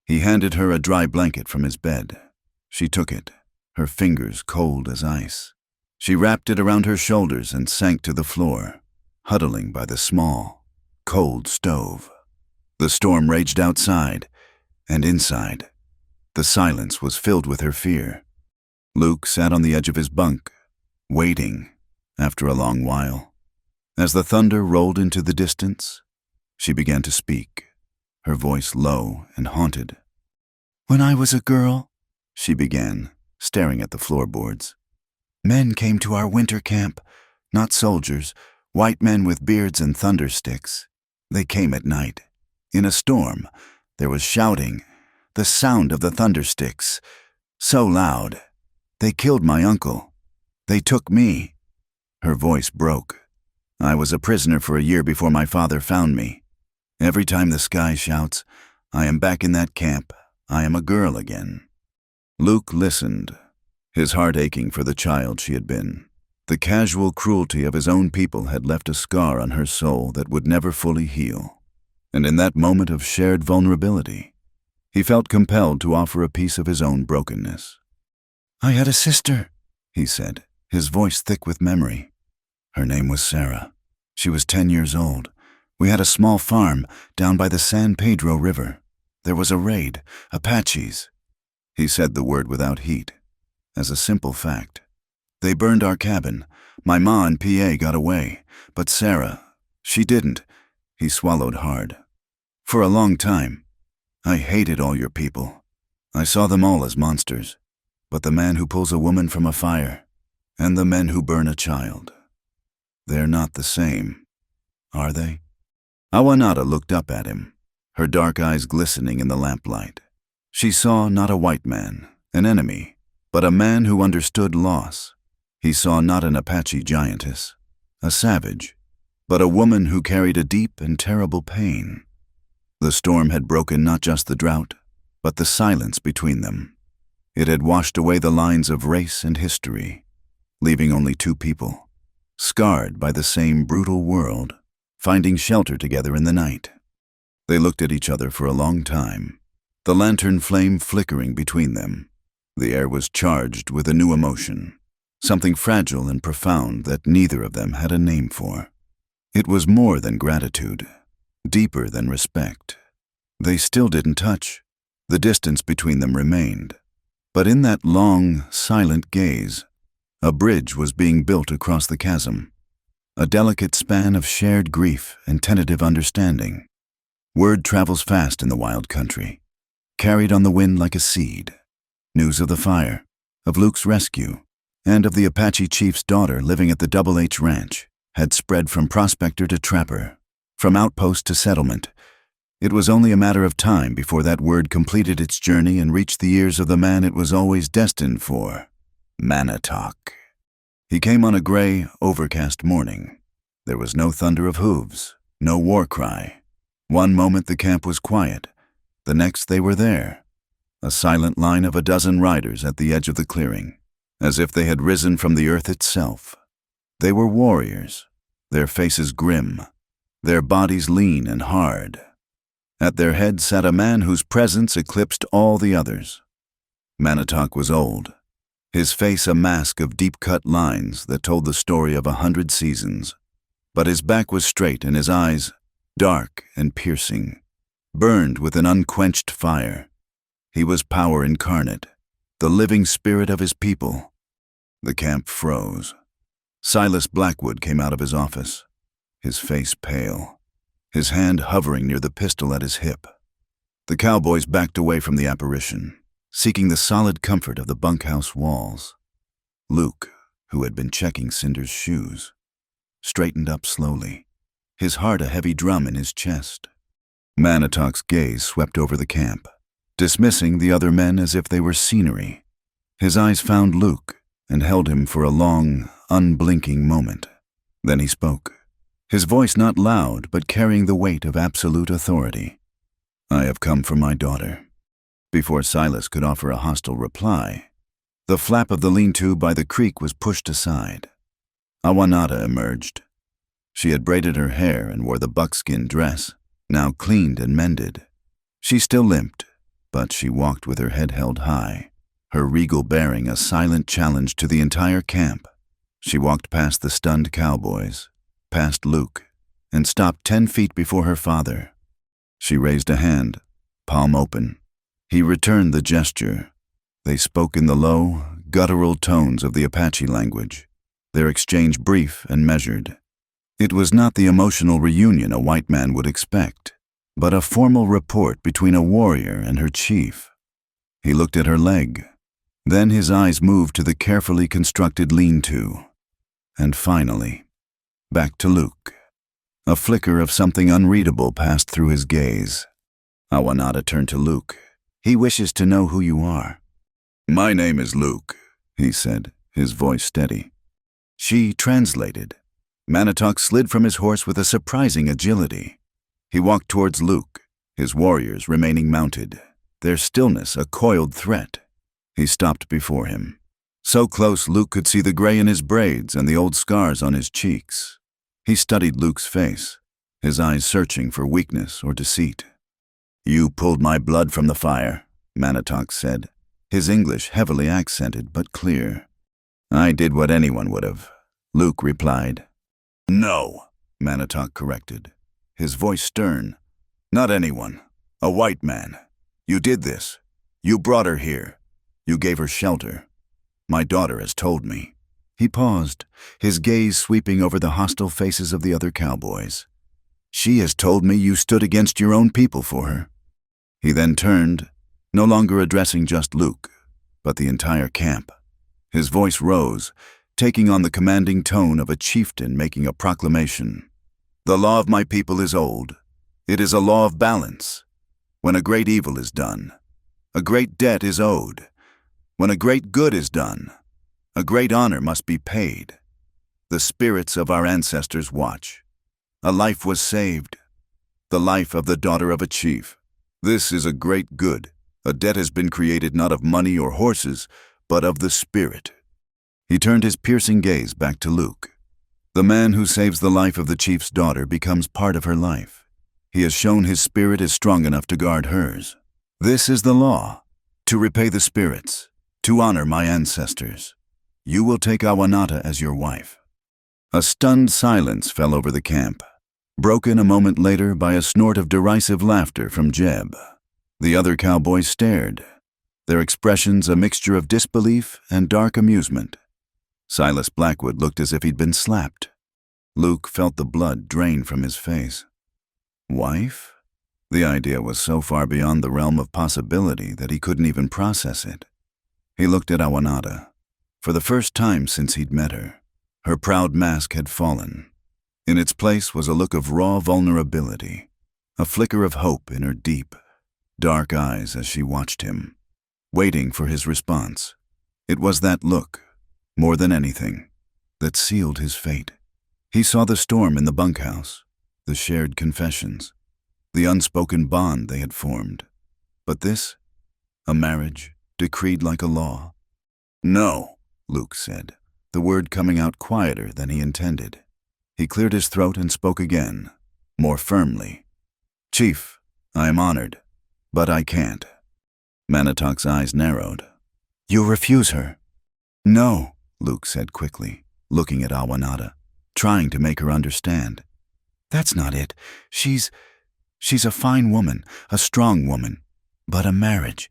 He handed her a dry blanket from his bed. She took it, her fingers cold as ice. She wrapped it around her shoulders and sank to the floor, huddling by the small, cold stove. The storm raged outside, and inside, the silence was filled with her fear. Luke sat on the edge of his bunk, waiting, after a long while. As the thunder rolled into the distance, she began to speak, her voice low and haunted. "When I was a girl," she began, staring at the floorboards, "men came to our winter camp, not soldiers, white men with beards and thunder sticks. They came at night. In a storm, there was shouting, the sound of the thunder sticks, so loud. They killed my uncle. They took me." Her voice broke. "I was a prisoner for a year before my father found me. Every time the sky shouts, I am back in that camp. I am a girl again." Luke listened, his heart aching for the child she had been. The casual cruelty of his own people had left a scar on her soul that would never fully heal. And in that moment of shared vulnerability, he felt compelled to offer a piece of his own brokenness. "I had a sister," he said, his voice thick with memory. "Her name was Sarah. She was 10 years old. We had a small farm down by the San Pedro River. There was a raid, Apaches." He said the word without heat, as a simple fact. They burned our cabin. My ma and PA got away, but Sarah, she didn't." He swallowed hard. "For a long time, I hated all your people. I saw them all as monsters. But the man who pulls a woman from a fire, and the men who burn a child, they're not the same, are they?" Awanada looked up at him, her dark eyes glistening in the lamplight. She saw not a white man, an enemy, but a man who understood loss. He saw not an Apache giantess, a savage, but a woman who carried a deep and terrible pain. The storm had broken not just the drought, but the silence between them. It had washed away the lines of race and history, leaving only two people, scarred by the same brutal world, finding shelter together in the night. They looked at each other for a long time, the lantern flame flickering between them. The air was charged with a new emotion, something fragile and profound that neither of them had a name for. It was more than gratitude, deeper than respect. They still didn't touch. The distance between them remained. But in that long, silent gaze, a bridge was being built across the chasm, a delicate span of shared grief and tentative understanding. Word travels fast in the wild country, carried on the wind like a seed. News of the fire, of Luke's rescue, and of the Apache chief's daughter living at the Double H Ranch had spread from prospector to trapper, from outpost to settlement. It was only a matter of time before that word completed its journey and reached the ears of the man it was always destined for, Manitok. He came on a gray, overcast morning. There was no thunder of hooves, no war cry. One moment the camp was quiet, the next they were there, a silent line of a dozen riders at the edge of the clearing, as if they had risen from the earth itself. They were warriors, their faces grim, their bodies lean and hard. At their head sat a man whose presence eclipsed all the others. Manitok was old, his face a mask of deep-cut lines that told the story of 100 seasons. But his back was straight and his eyes, dark and piercing, burned with an unquenched fire. He was power incarnate, the living spirit of his people. The camp froze. Silas Blackwood came out of his office, his face pale, his hand hovering near the pistol at his hip. The cowboys backed away from the apparition, seeking the solid comfort of the bunkhouse walls. Luke, who had been checking Cinder's shoes, straightened up slowly, his heart a heavy drum in his chest. Manitok's gaze swept over the camp, dismissing the other men as if they were scenery. His eyes found Luke and held him for a long, unblinking moment. Then he spoke, his voice not loud but carrying the weight of absolute authority. "I have come for my daughter." Before Silas could offer a hostile reply, the flap of the lean-to by the creek was pushed aside. Awanada emerged. She had braided her hair and wore the buckskin dress, now cleaned and mended. She still limped, but she walked with her head held high, her regal bearing a silent challenge to the entire camp. She walked past the stunned cowboys, past Luke, and stopped 10 feet before her father. She raised a hand, palm open. He returned the gesture. They spoke in the low, guttural tones of the Apache language, their exchange brief and measured. It was not the emotional reunion a white man would expect, but a formal report between a warrior and her chief. He looked at her leg. Then his eyes moved to the carefully constructed lean-to. And finally, back to Luke. A flicker of something unreadable passed through his gaze. Awanada turned to Luke. "He wishes to know who you are." "My name is Luke," he said, his voice steady. She translated. Manitok slid from his horse with a surprising agility. He walked towards Luke, his warriors remaining mounted, their stillness a coiled threat. He stopped before him. So close Luke could see the gray in his braids and the old scars on his cheeks. He studied Luke's face, his eyes searching for weakness or deceit. "You pulled my blood from the fire," Manitok said, his English heavily accented but clear. "I did what anyone would have," Luke replied. "No," Manitok corrected, his voice stern. "Not anyone. A white man. You did this. You brought her here. You gave her shelter. My daughter has told me." He paused, his gaze sweeping over the hostile faces of the other cowboys. "She has told me you stood against your own people for her." He then turned, no longer addressing just Luke, but the entire camp. His voice rose, taking on the commanding tone of a chieftain making a proclamation. "The law of my people is old. It is a law of balance. When a great evil is done, a great debt is owed. When a great good is done, a great honor must be paid. The spirits of our ancestors watch. A life was saved, the life of the daughter of a chief. This is a great good. A debt has been created not of money or horses, but of the spirit." He turned his piercing gaze back to Luke. "The man who saves the life of the chief's daughter becomes part of her life. He has shown his spirit is strong enough to guard hers. This is the law, to repay the spirits, to honor my ancestors. You will take Awanata as your wife." A stunned silence fell over the camp, broken a moment later by a snort of derisive laughter from Jeb. The other cowboys stared, their expressions a mixture of disbelief and dark amusement. Silas Blackwood looked as if he'd been slapped. Luke felt the blood drain from his face. Wife? The idea was so far beyond the realm of possibility that he couldn't even process it. He looked at Awanata. For the first time since he'd met her, her proud mask had fallen. In its place was a look of raw vulnerability, a flicker of hope in her deep, dark eyes as she watched him, waiting for his response. It was that look, more than anything, that sealed his fate. He saw the storm in the bunkhouse, the shared confessions, the unspoken bond they had formed. But this, a marriage decreed like a law. "No," Luke said, the word coming out quieter than he intended. He cleared his throat and spoke again, more firmly. "Chief, I am honored, but I can't." Manitok's eyes narrowed. "You refuse her?" "No," Luke said quickly, looking at Awanata, trying to make her understand. "That's not it. She's a fine woman, a strong woman. But a marriage,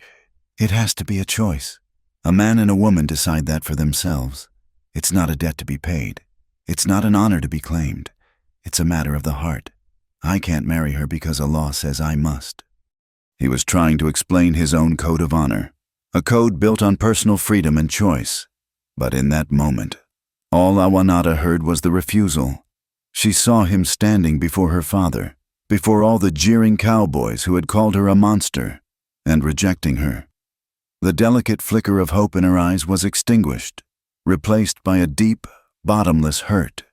it has to be a choice. A man and a woman decide that for themselves. It's not a debt to be paid. It's not an honor to be claimed. It's a matter of the heart. I can't marry her because a law says I must." He was trying to explain his own code of honor, a code built on personal freedom and choice. But in that moment, all Awanata heard was the refusal. She saw him standing before her father, before all the jeering cowboys who had called her a monster, and rejecting her. The delicate flicker of hope in her eyes was extinguished, replaced by a deep, bottomless hurt.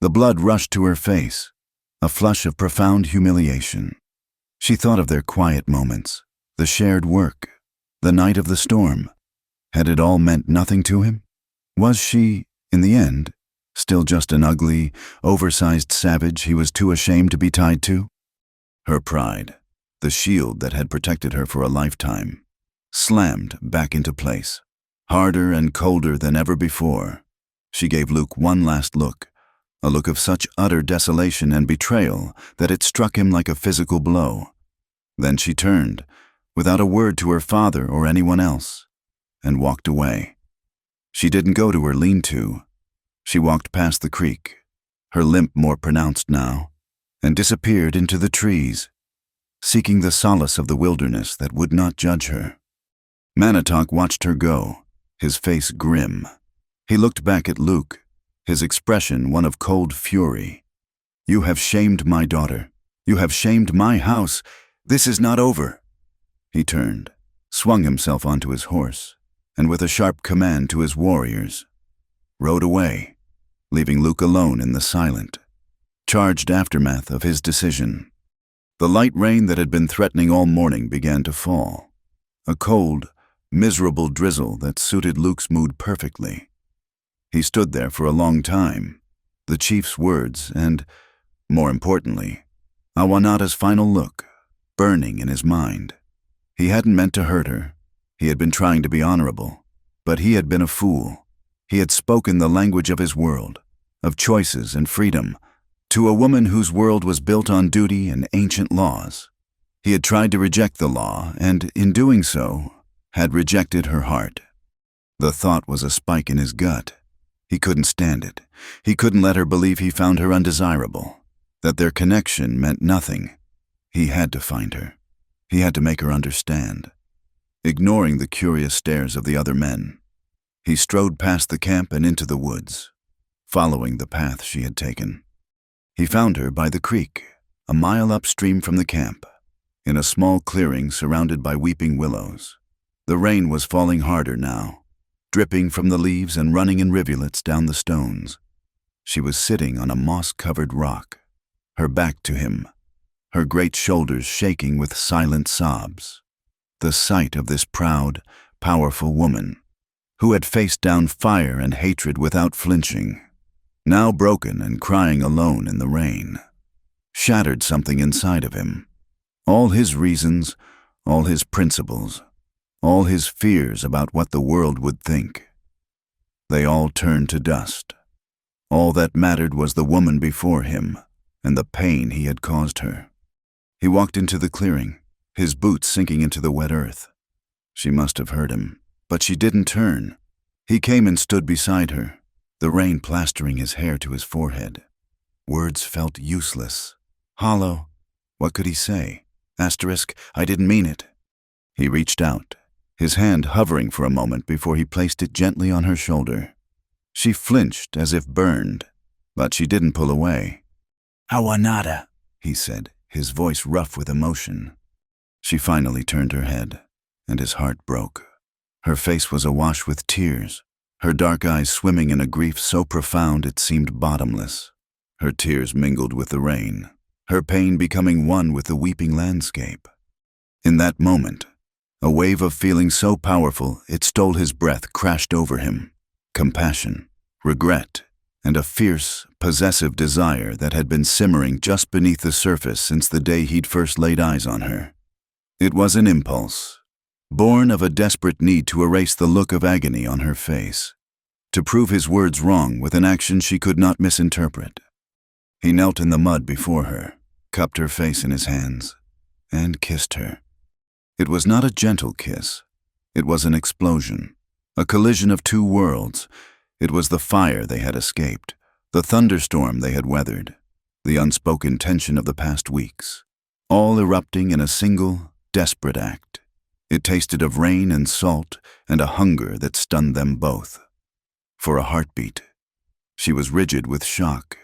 The blood rushed to her face, a flush of profound humiliation. She thought of their quiet moments, the shared work, the night of the storm. Had it all meant nothing to him? Was she, in the end, still just an ugly, oversized savage he was too ashamed to be tied to? Her pride, the shield that had protected her for a lifetime, slammed back into place, harder and colder than ever before. She gave Luke one last look, a look of such utter desolation and betrayal that it struck him like a physical blow. Then she turned, without a word to her father or anyone else, and walked away. She didn't go to her lean-to. She walked past the creek, her limp more pronounced now, and disappeared into the trees, seeking the solace of the wilderness that would not judge her. Manitok watched her go, his face grim. He looked back at Luke, his expression one of cold fury. "You have shamed my daughter. You have shamed my house. This is not over." He turned, swung himself onto his horse, and with a sharp command to his warriors, rode away, leaving Luke alone in the silent, charged aftermath of his decision. The light rain that had been threatening all morning began to fall, a cold, miserable drizzle that suited Luke's mood perfectly. He stood there for a long time, the chief's words and, more importantly, Awanata's final look, burning in his mind. He hadn't meant to hurt her. He had been trying to be honorable, but he had been a fool. He had spoken the language of his world, of choices and freedom, to a woman whose world was built on duty and ancient laws. He had tried to reject the law, and in doing so, had rejected her heart. The thought was a spike in his gut. He couldn't stand it. He couldn't let her believe he found her undesirable, that their connection meant nothing. He had to find her. He had to make her understand. Ignoring the curious stares of the other men, he strode past the camp and into the woods, following the path she had taken. He found her by the creek, a mile upstream from the camp, in a small clearing surrounded by weeping willows. The rain was falling harder now, dripping from the leaves and running in rivulets down the stones. She was sitting on a moss-covered rock, her back to him, her great shoulders shaking with silent sobs. The sight of this proud, powerful woman, who had faced down fire and hatred without flinching, now broken and crying alone in the rain, shattered something inside of him. All his reasons, all his principles, all his fears about what the world would think, they all turned to dust. All that mattered was the woman before him and the pain he had caused her. He walked into the clearing, his boots sinking into the wet earth. She must have heard him, but she didn't turn. He came and stood beside her, the rain plastering his hair to his forehead. Words felt useless, hollow. What could he say? Asterisk, I didn't mean it. He reached out, his hand hovering for a moment before he placed it gently on her shoulder. She flinched as if burned, but she didn't pull away. Awanada, he said, his voice rough with emotion. She finally turned her head, and his heart broke. Her face was awash with tears, her dark eyes swimming in a grief so profound it seemed bottomless. Her tears mingled with the rain, her pain becoming one with the weeping landscape. In that moment, a wave of feeling so powerful it stole his breath crashed over him. Compassion, regret, and a fierce, possessive desire that had been simmering just beneath the surface since the day he'd first laid eyes on her. It was an impulse, born of a desperate need to erase the look of agony on her face, to prove his words wrong with an action she could not misinterpret. He knelt in the mud before her, cupped her face in his hands, and kissed her. It was not a gentle kiss. It was an explosion, a collision of two worlds. It was the fire they had escaped, the thunderstorm they had weathered, the unspoken tension of the past weeks, all erupting in a single, desperate act. It tasted of rain and salt and a hunger that stunned them both. For a heartbeat, she was rigid with shock,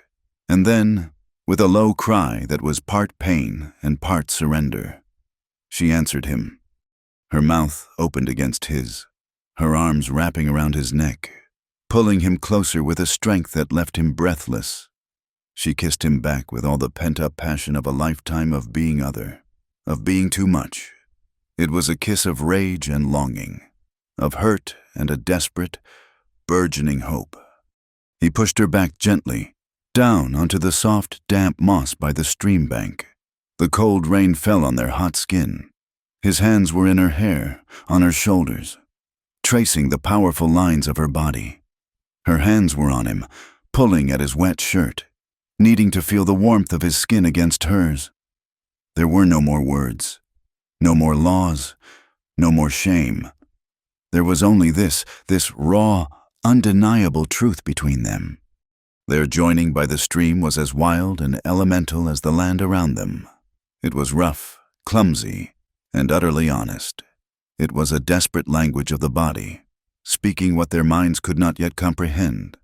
and then, with a low cry that was part pain and part surrender, she answered him, her mouth opened against his, her arms wrapping around his neck, pulling him closer with a strength that left him breathless. She kissed him back with all the pent-up passion of a lifetime of being other, of being too much. It was a kiss of rage and longing, of hurt and a desperate, burgeoning hope. He pushed her back gently, down onto the soft, damp moss by the stream bank. The cold rain fell on their hot skin. His hands were in her hair, on her shoulders, tracing the powerful lines of her body. Her hands were on him, pulling at his wet shirt, needing to feel the warmth of his skin against hers. There were no more words, no more laws, no more shame. There was only this raw, undeniable truth between them. Their joining by the stream was as wild and elemental as the land around them. It was rough, clumsy, and utterly honest. It was a desperate language of the body, speaking what their minds could not yet comprehend.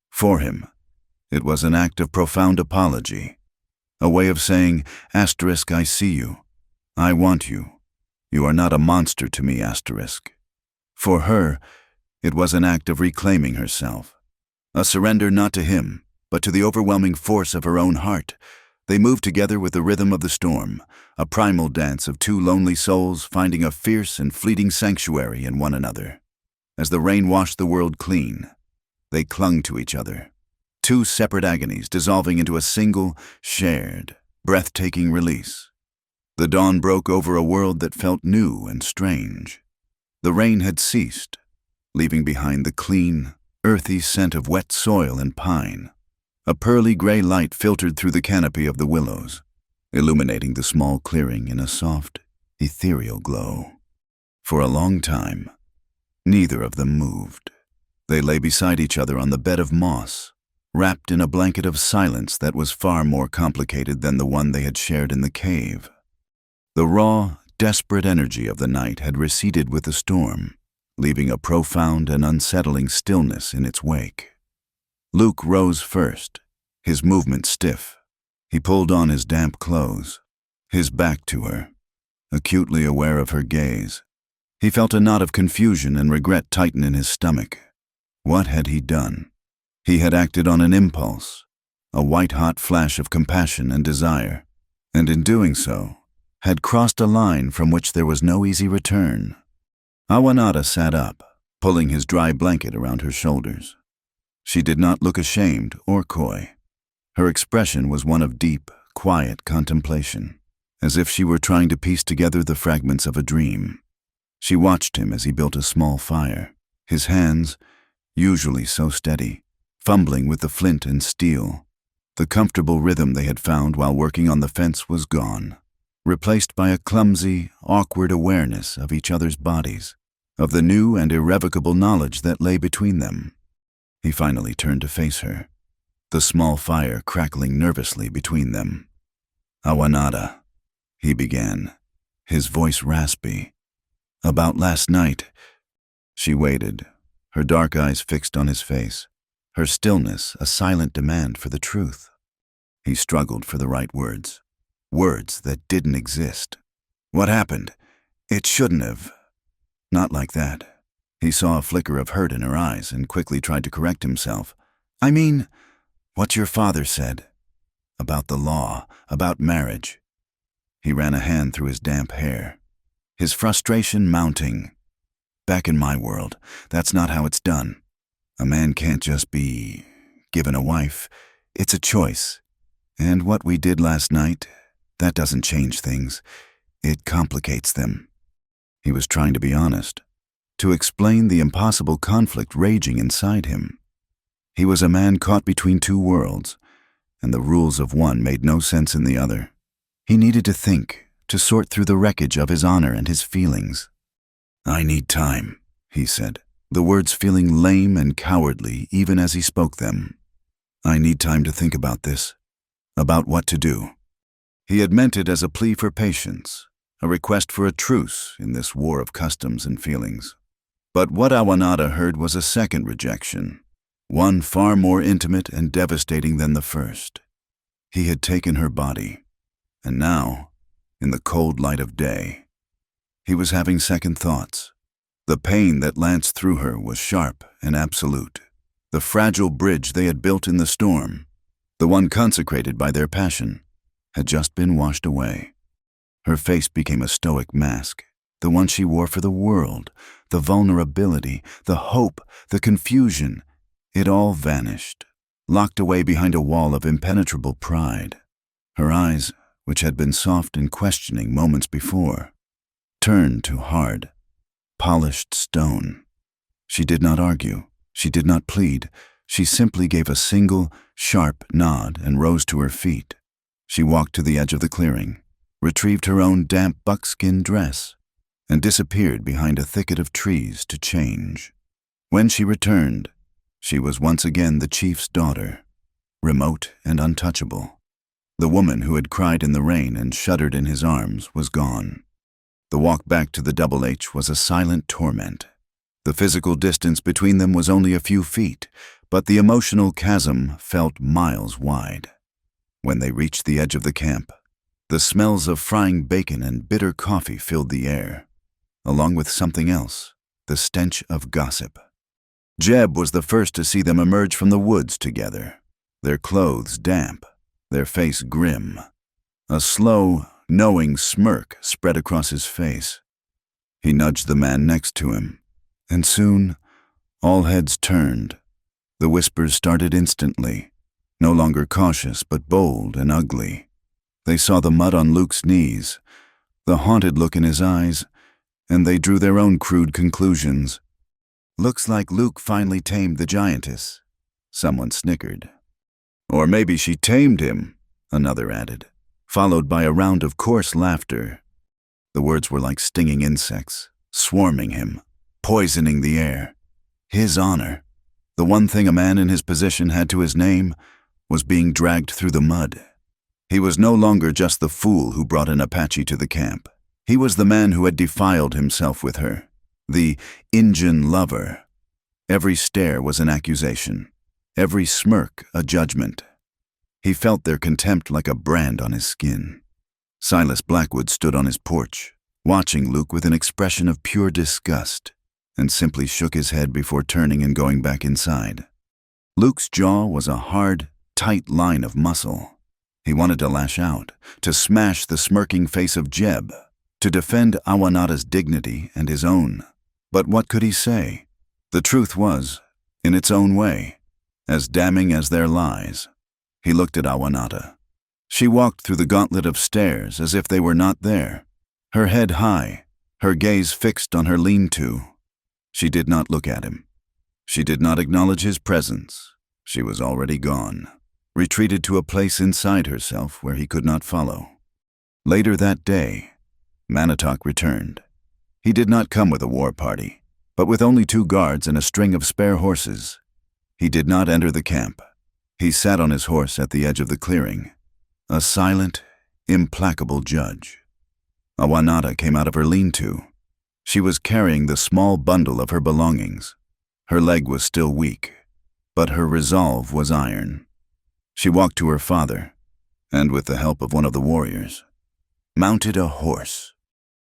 For him, it was an act of profound apology, a way of saying, asterisk, I see you. I want you. You are not a monster to me, asterisk. For her, it was an act of reclaiming herself, a surrender not to him, but to the overwhelming force of her own heart. They moved together with the rhythm of the storm, a primal dance of two lonely souls finding a fierce and fleeting sanctuary in one another. As the rain washed the world clean, they clung to each other, two separate agonies dissolving into a single, shared, breathtaking release. The dawn broke over a world that felt new and strange. The rain had ceased, leaving behind the clean, earthy scent of wet soil and pine. A pearly gray light filtered through the canopy of the willows, illuminating the small clearing in a soft, ethereal glow. For a long time, neither of them moved. They lay beside each other on the bed of moss, wrapped in a blanket of silence that was far more complicated than the one they had shared in the cave. The raw, desperate energy of the night had receded with the storm, leaving a profound and unsettling stillness in its wake. Luke rose first, his movement stiff. He pulled on his damp clothes, his back to her, acutely aware of her gaze. He felt a knot of confusion and regret tighten in his stomach. What had he done? He had acted on an impulse, a white-hot flash of compassion and desire, and in doing so, had crossed a line from which there was no easy return. Awanada sat up, pulling his dry blanket around her shoulders. She did not look ashamed or coy. Her expression was one of deep, quiet contemplation, as if she were trying to piece together the fragments of a dream. She watched him as he built a small fire, his hands, usually so steady, fumbling with the flint and steel. The comfortable rhythm they had found while working on the fence was gone, replaced by a clumsy, awkward awareness of each other's bodies, of the new and irrevocable knowledge that lay between them. He finally turned to face her, the small fire crackling nervously between them. "Awanada," he began, his voice raspy. "About last night." She waited, her dark eyes fixed on his face, her stillness a silent demand for the truth. He struggled for the right words. Words that didn't exist. "What happened? It shouldn't have." "Not like that." He saw a flicker of hurt in her eyes and quickly tried to correct himself. "I mean, what your father said. About the law, about marriage." He ran a hand through his damp hair, his frustration mounting. "Back in my world, that's not how it's done. A man can't just be given a wife. It's a choice. And what we did last night, that doesn't change things. It complicates them." He was trying to be honest, to explain the impossible conflict raging inside him. He was a man caught between two worlds, and the rules of one made no sense in the other. He needed to think, to sort through the wreckage of his honor and his feelings. "I need time," he said, the words feeling lame and cowardly even as he spoke them. "I need time to think about this, about what to do." He had meant it as a plea for patience, a request for a truce in this war of customs and feelings. But what Awanada heard was a second rejection, one far more intimate and devastating than the first. He had taken her body, and now, in the cold light of day, he was having second thoughts. The pain that lanced through her was sharp and absolute. The fragile bridge they had built in the storm, the one consecrated by their passion, had just been washed away. Her face became a stoic mask, the one she wore for the world. The vulnerability, the hope, the confusion, it all vanished, locked away behind a wall of impenetrable pride. Her eyes, which had been soft and questioning moments before, turned to hard, polished stone. She did not argue, she did not plead, she simply gave a single, sharp nod and rose to her feet. She walked to the edge of the clearing, retrieved her own damp buckskin dress, and disappeared behind a thicket of trees to change. When she returned, she was once again the chief's daughter, remote and untouchable. The woman who had cried in the rain and shuddered in his arms was gone. The walk back to the Double H was a silent torment. The physical distance between them was only a few feet, but the emotional chasm felt miles wide. When they reached the edge of the camp, the smells of frying bacon and bitter coffee filled the air, along with something else, the stench of gossip. Jeb was the first to see them emerge from the woods together, their clothes damp, their face grim. A slow, knowing smirk spread across his face. He nudged the man next to him, and soon all heads turned. The whispers started instantly, no longer cautious but bold and ugly. They saw the mud on Luke's knees, the haunted look in his eyes, and they drew their own crude conclusions. "Looks like Luke finally tamed the Giantess," someone snickered. "Or maybe she tamed him," another added, followed by a round of coarse laughter. The words were like stinging insects, swarming him, poisoning the air. His honor, The one thing a man in his position had to his name was being dragged through the mud. He was no longer just the fool who brought an Apache to the camp. He was the man who had defiled himself with her, the Injun lover. Every stare was an accusation, every smirk a judgment. He felt their contempt like a brand on his skin. Silas Blackwood stood on his porch, watching Luke with an expression of pure disgust, and simply shook his head before turning and going back inside. Luke's jaw was a hard, tight line of muscle. He wanted to lash out, to smash the smirking face of Jeb, to defend Awanada's dignity and his own. But what could he say? The truth was, in its own way, as damning as their lies. He looked at Awanada. She walked through the gauntlet of stairs as if they were not there, her head high, her gaze fixed on her lean-to. She did not look at him. She did not acknowledge his presence. She was already gone, retreated to a place inside herself where he could not follow. Later that day, Manitok returned. He did not come with a war party, but with only 2 guards and a string of spare horses. He did not enter the camp. He sat on his horse at the edge of the clearing, a silent, implacable judge. Awanada came out of her lean-to. She was carrying the small bundle of her belongings. Her leg was still weak, but her resolve was iron. She walked to her father, and with the help of one of the warriors, mounted a horse.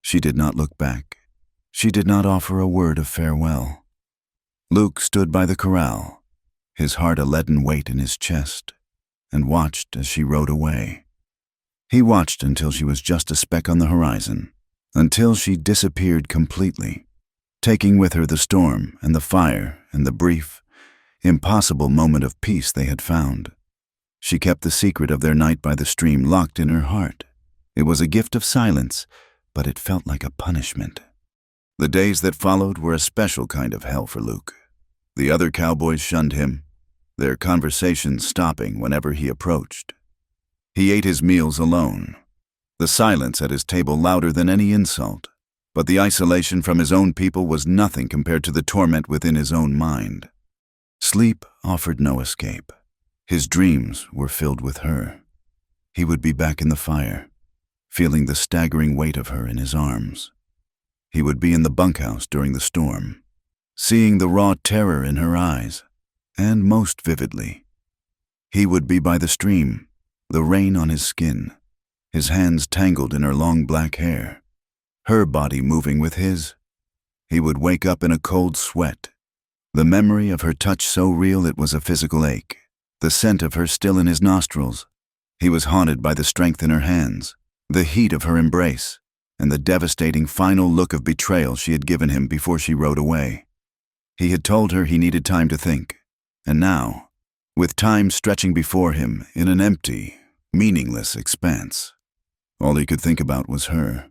She did not look back. She did not offer a word of farewell. Luke stood by the corral, his heart a leaden weight in his chest, and watched as she rode away. He watched until she was just a speck on the horizon, until she disappeared completely, taking with her the storm and the fire and the brief, impossible moment of peace they had found. She kept the secret of their night by the stream locked in her heart. It was a gift of silence, but it felt like a punishment. The days that followed were a special kind of hell for Luke. The other cowboys shunned him, their conversations stopping whenever he approached. He ate his meals alone, the silence at his table louder than any insult, but the isolation from his own people was nothing compared to the torment within his own mind. Sleep offered no escape. His dreams were filled with her. He would be back in the fire, feeling the staggering weight of her in his arms. He would be in the bunkhouse during the storm, seeing the raw terror in her eyes, and most vividly, he would be by the stream, the rain on his skin, his hands tangled in her long black hair, her body moving with his. He would wake up in a cold sweat, the memory of her touch so real it was a physical ache, the scent of her still in his nostrils. He was haunted by the strength in her hands, the heat of her embrace, and the devastating final look of betrayal she had given him before she rode away. He had told her he needed time to think, and now, with time stretching before him in an empty, meaningless expanse, all he could think about was her.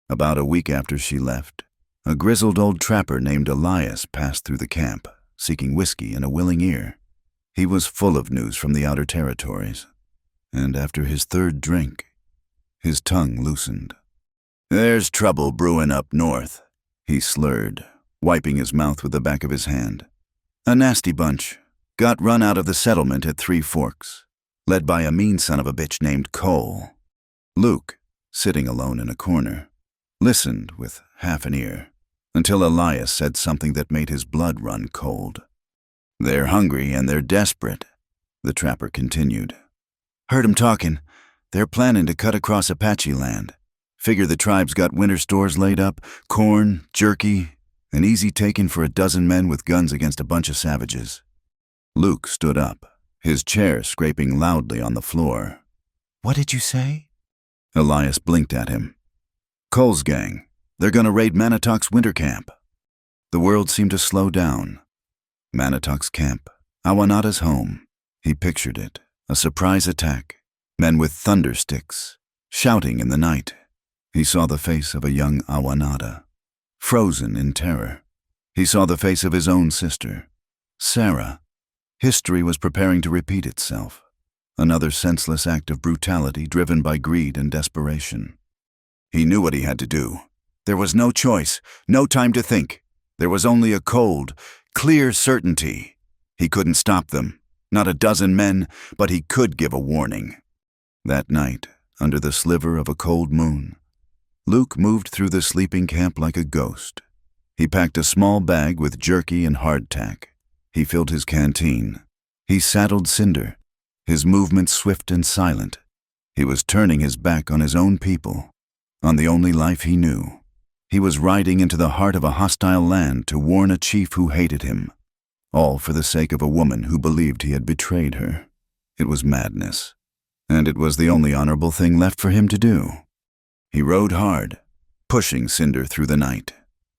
About a week after she left, a grizzled old trapper named Elias passed through the camp, seeking whiskey and a willing ear. He was full of news from the outer territories, and after his 3rd drink, his tongue loosened. "There's trouble brewing up north," he slurred, wiping his mouth with the back of his hand. "A nasty bunch. Got run out of the settlement at 3 Forks, led by a mean son of a bitch named Cole." Luke, sitting alone in a corner, listened with half an ear, until Elias said something that made his blood run cold. "They're hungry and they're desperate," the trapper continued. "Heard 'em talking. They're planning to cut across Apache land. Figure the tribe's got winter stores laid up, corn, jerky, an easy taking for a dozen men with guns against a bunch of savages." Luke stood up, his chair scraping loudly on the floor. "What did you say?" Elias blinked at him. "Cole's gang. They're gonna raid Manitok's winter camp." The world seemed to slow down. Manitok's camp, Awanada's home. He pictured it, a surprise attack, men with thunder sticks, shouting in the night. He saw the face of a young Awanada, frozen in terror. He saw the face of his own sister, Sarah. History was preparing to repeat itself, another senseless act of brutality driven by greed and desperation. He knew what he had to do. There was no choice, no time to think. There was only a cold, clear certainty. He couldn't stop them, not a dozen men, but he could give a warning. That night, under the sliver of a cold moon, Luke moved through the sleeping camp like a ghost. He packed a small bag with jerky and hardtack. He filled his canteen. He saddled Cinder, his movements swift and silent. He was turning his back on his own people, on the only life he knew. He was riding into the heart of a hostile land to warn a chief who hated him, all for the sake of a woman who believed he had betrayed her. It was madness, and it was the only honorable thing left for him to do. He rode hard, pushing Cinder through the night.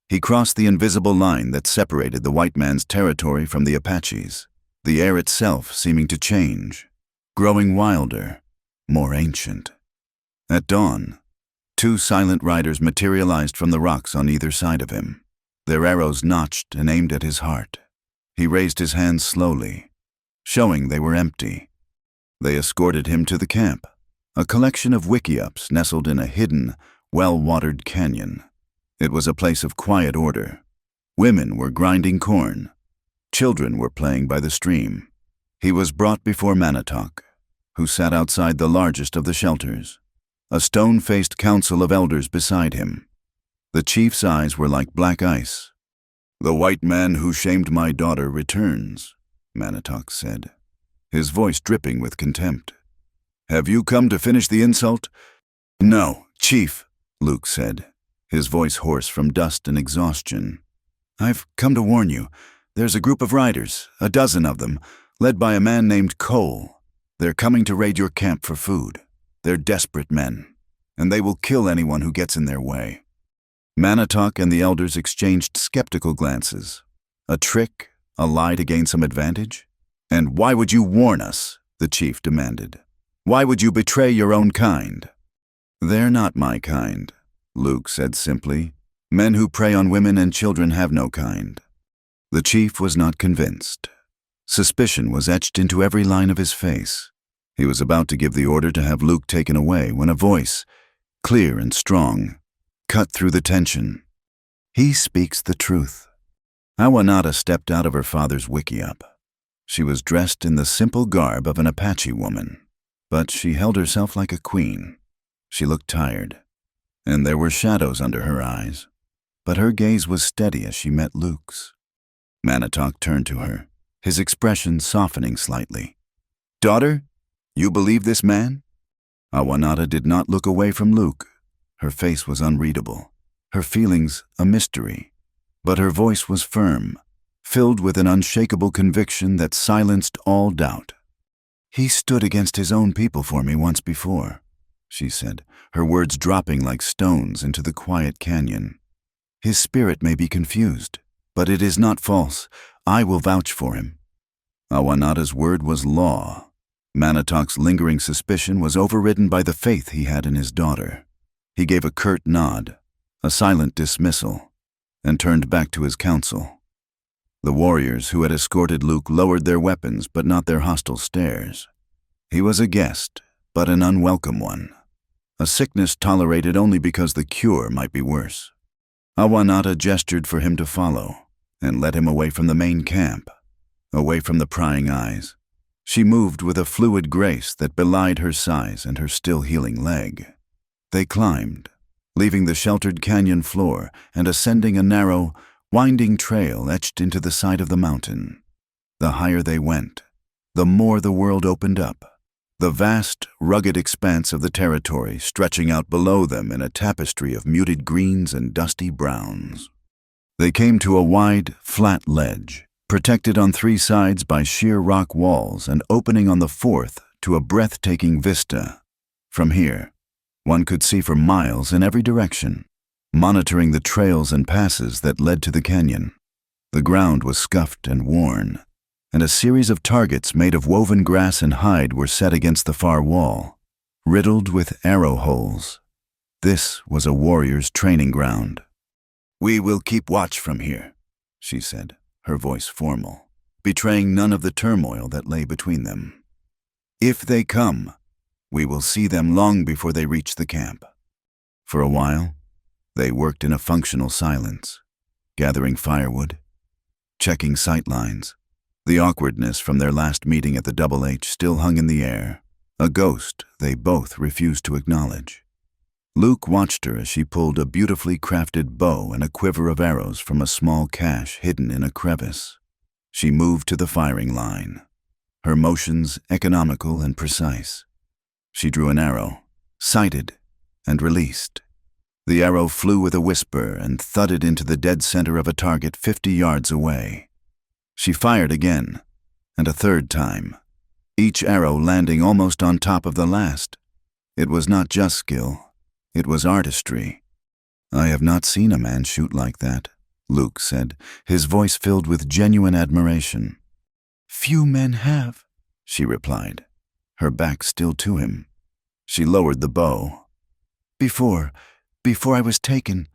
He crossed the invisible line that separated the white man's territory from the Apaches, the air itself seeming to change, growing wilder, more ancient. At dawn, 2 silent riders materialized from the rocks on either side of him, their arrows notched and aimed at his heart. He raised his hands slowly, showing they were empty. They escorted him to the camp, a collection of wickiups nestled in a hidden, well-watered canyon. It was a place of quiet order. Women were grinding corn. Children were playing by the stream. He was brought before Manitok, who sat outside the largest of the shelters, a stone-faced council of elders beside him. The chief's eyes were like black ice. "The white man who shamed my daughter returns," Manitok said, his voice dripping with contempt. "Have you come to finish the insult?" "No, Chief," Luke said, his voice hoarse from dust and exhaustion. "I've come to warn you. There's a group of riders, a dozen of them, led by a man named Cole. They're coming to raid your camp for food. They're desperate men, and they will kill anyone who gets in their way." Manitok and the elders exchanged skeptical glances. A trick? A lie to gain some advantage? "And why would you warn us?" the chief demanded. "Why would you betray your own kind?" "They're not my kind," Luke said simply. "Men who prey on women and children have no kind." The chief was not convinced. Suspicion was etched into every line of his face. He was about to give the order to have Luke taken away when a voice, clear and strong, cut through the tension. "He speaks the truth." Awanata stepped out of her father's wickiup. She was dressed in the simple garb of an Apache woman, but she held herself like a queen. She looked tired, and there were shadows under her eyes, but her gaze was steady as she met Luke's. Manitok turned to her, his expression softening slightly. "Daughter, you believe this man?" Awanata did not look away from Luke. Her face was unreadable, her feelings a mystery, but her voice was firm, filled with an unshakable conviction that silenced all doubt. "He stood against his own people for me once before," she said, her words dropping like stones into the quiet canyon. "His spirit may be confused, but it is not false. I will vouch for him." Awanata's word was law. Manitok's lingering suspicion was overridden by the faith he had in his daughter. He gave a curt nod, a silent dismissal, and turned back to his council. The warriors who had escorted Luke lowered their weapons but not their hostile stares. He was a guest, but an unwelcome one. A sickness tolerated only because the cure might be worse. Awanata gestured for him to follow and led him away from the main camp, away from the prying eyes. She moved with a fluid grace that belied her size and her still healing leg. They climbed, leaving the sheltered canyon floor and ascending a narrow, winding trail etched into the side of the mountain. The higher they went, the more the world opened up, the vast, rugged expanse of the territory stretching out below them in a tapestry of muted greens and dusty browns. They came to a wide, flat ledge, protected on 3 sides by sheer rock walls and opening on the 4th to a breathtaking vista. From here, one could see for miles in every direction, monitoring the trails and passes that led to the canyon. The ground was scuffed and worn, and a series of targets made of woven grass and hide were set against the far wall, riddled with arrow holes. This was a warrior's training ground. "We will keep watch from here," she said, her voice formal, betraying none of the turmoil that lay between them. "If they come, we will see them long before they reach the camp." For a while, they worked in a functional silence, gathering firewood, checking sight lines, The awkwardness from their last meeting at the Double H still hung in the air, a ghost they both refused to acknowledge. Luke watched her as she pulled a beautifully crafted bow and a quiver of arrows from a small cache hidden in a crevice. She moved to the firing line, her motions economical and precise. She drew an arrow, sighted, and released. The arrow flew with a whisper and thudded into the dead center of a target 50 yards away. She fired again, and a third time, each arrow landing almost on top of the last. It was not just skill, it was artistry. "I have not seen a man shoot like that," Luke said, his voice filled with genuine admiration. "Few men have," she replied, her back still to him. She lowered the bow. Before I was taken,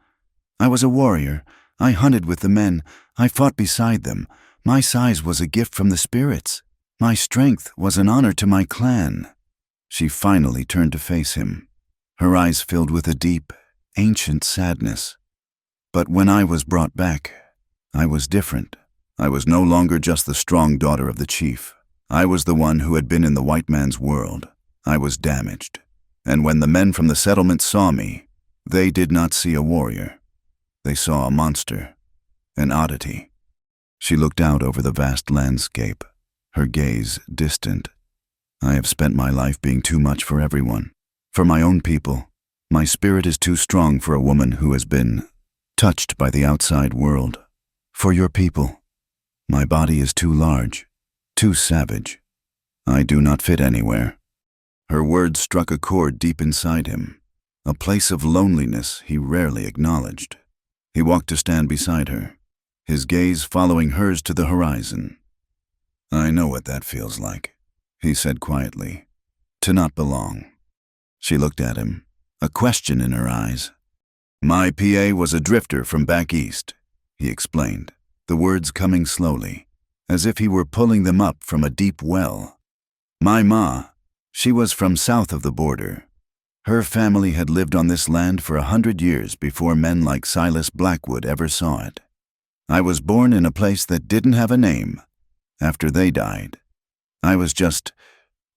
I was a warrior. I hunted with the men. I fought beside them. My size was a gift from the spirits. My strength was an honor to my clan." She finally turned to face him, her eyes filled with a deep, ancient sadness. "But when I was brought back, I was different. I was no longer just the strong daughter of the chief. I was the one who had been in the white man's world. I was damaged. And when the men from the settlement saw me, they did not see a warrior. They saw a monster, an oddity." She looked out over the vast landscape, her gaze distant. "I have spent my life being too much for everyone. For my own people, my spirit is too strong for a woman who has been touched by the outside world. For your people, my body is too large, too savage. I do not fit anywhere." Her words struck a chord deep inside him, a place of loneliness he rarely acknowledged. He walked to stand beside her, his gaze following hers to the horizon. "I know what that feels like," he said quietly, "to not belong." She looked at him, a question in her eyes. "My PA was a drifter from back east," he explained, the words coming slowly, as if he were pulling them up from a deep well. "My ma, she was from south of the border. Her family had lived on this land for 100 years before men like Silas Blackwood ever saw it. I was born in a place that didn't have a name. After they died, I was just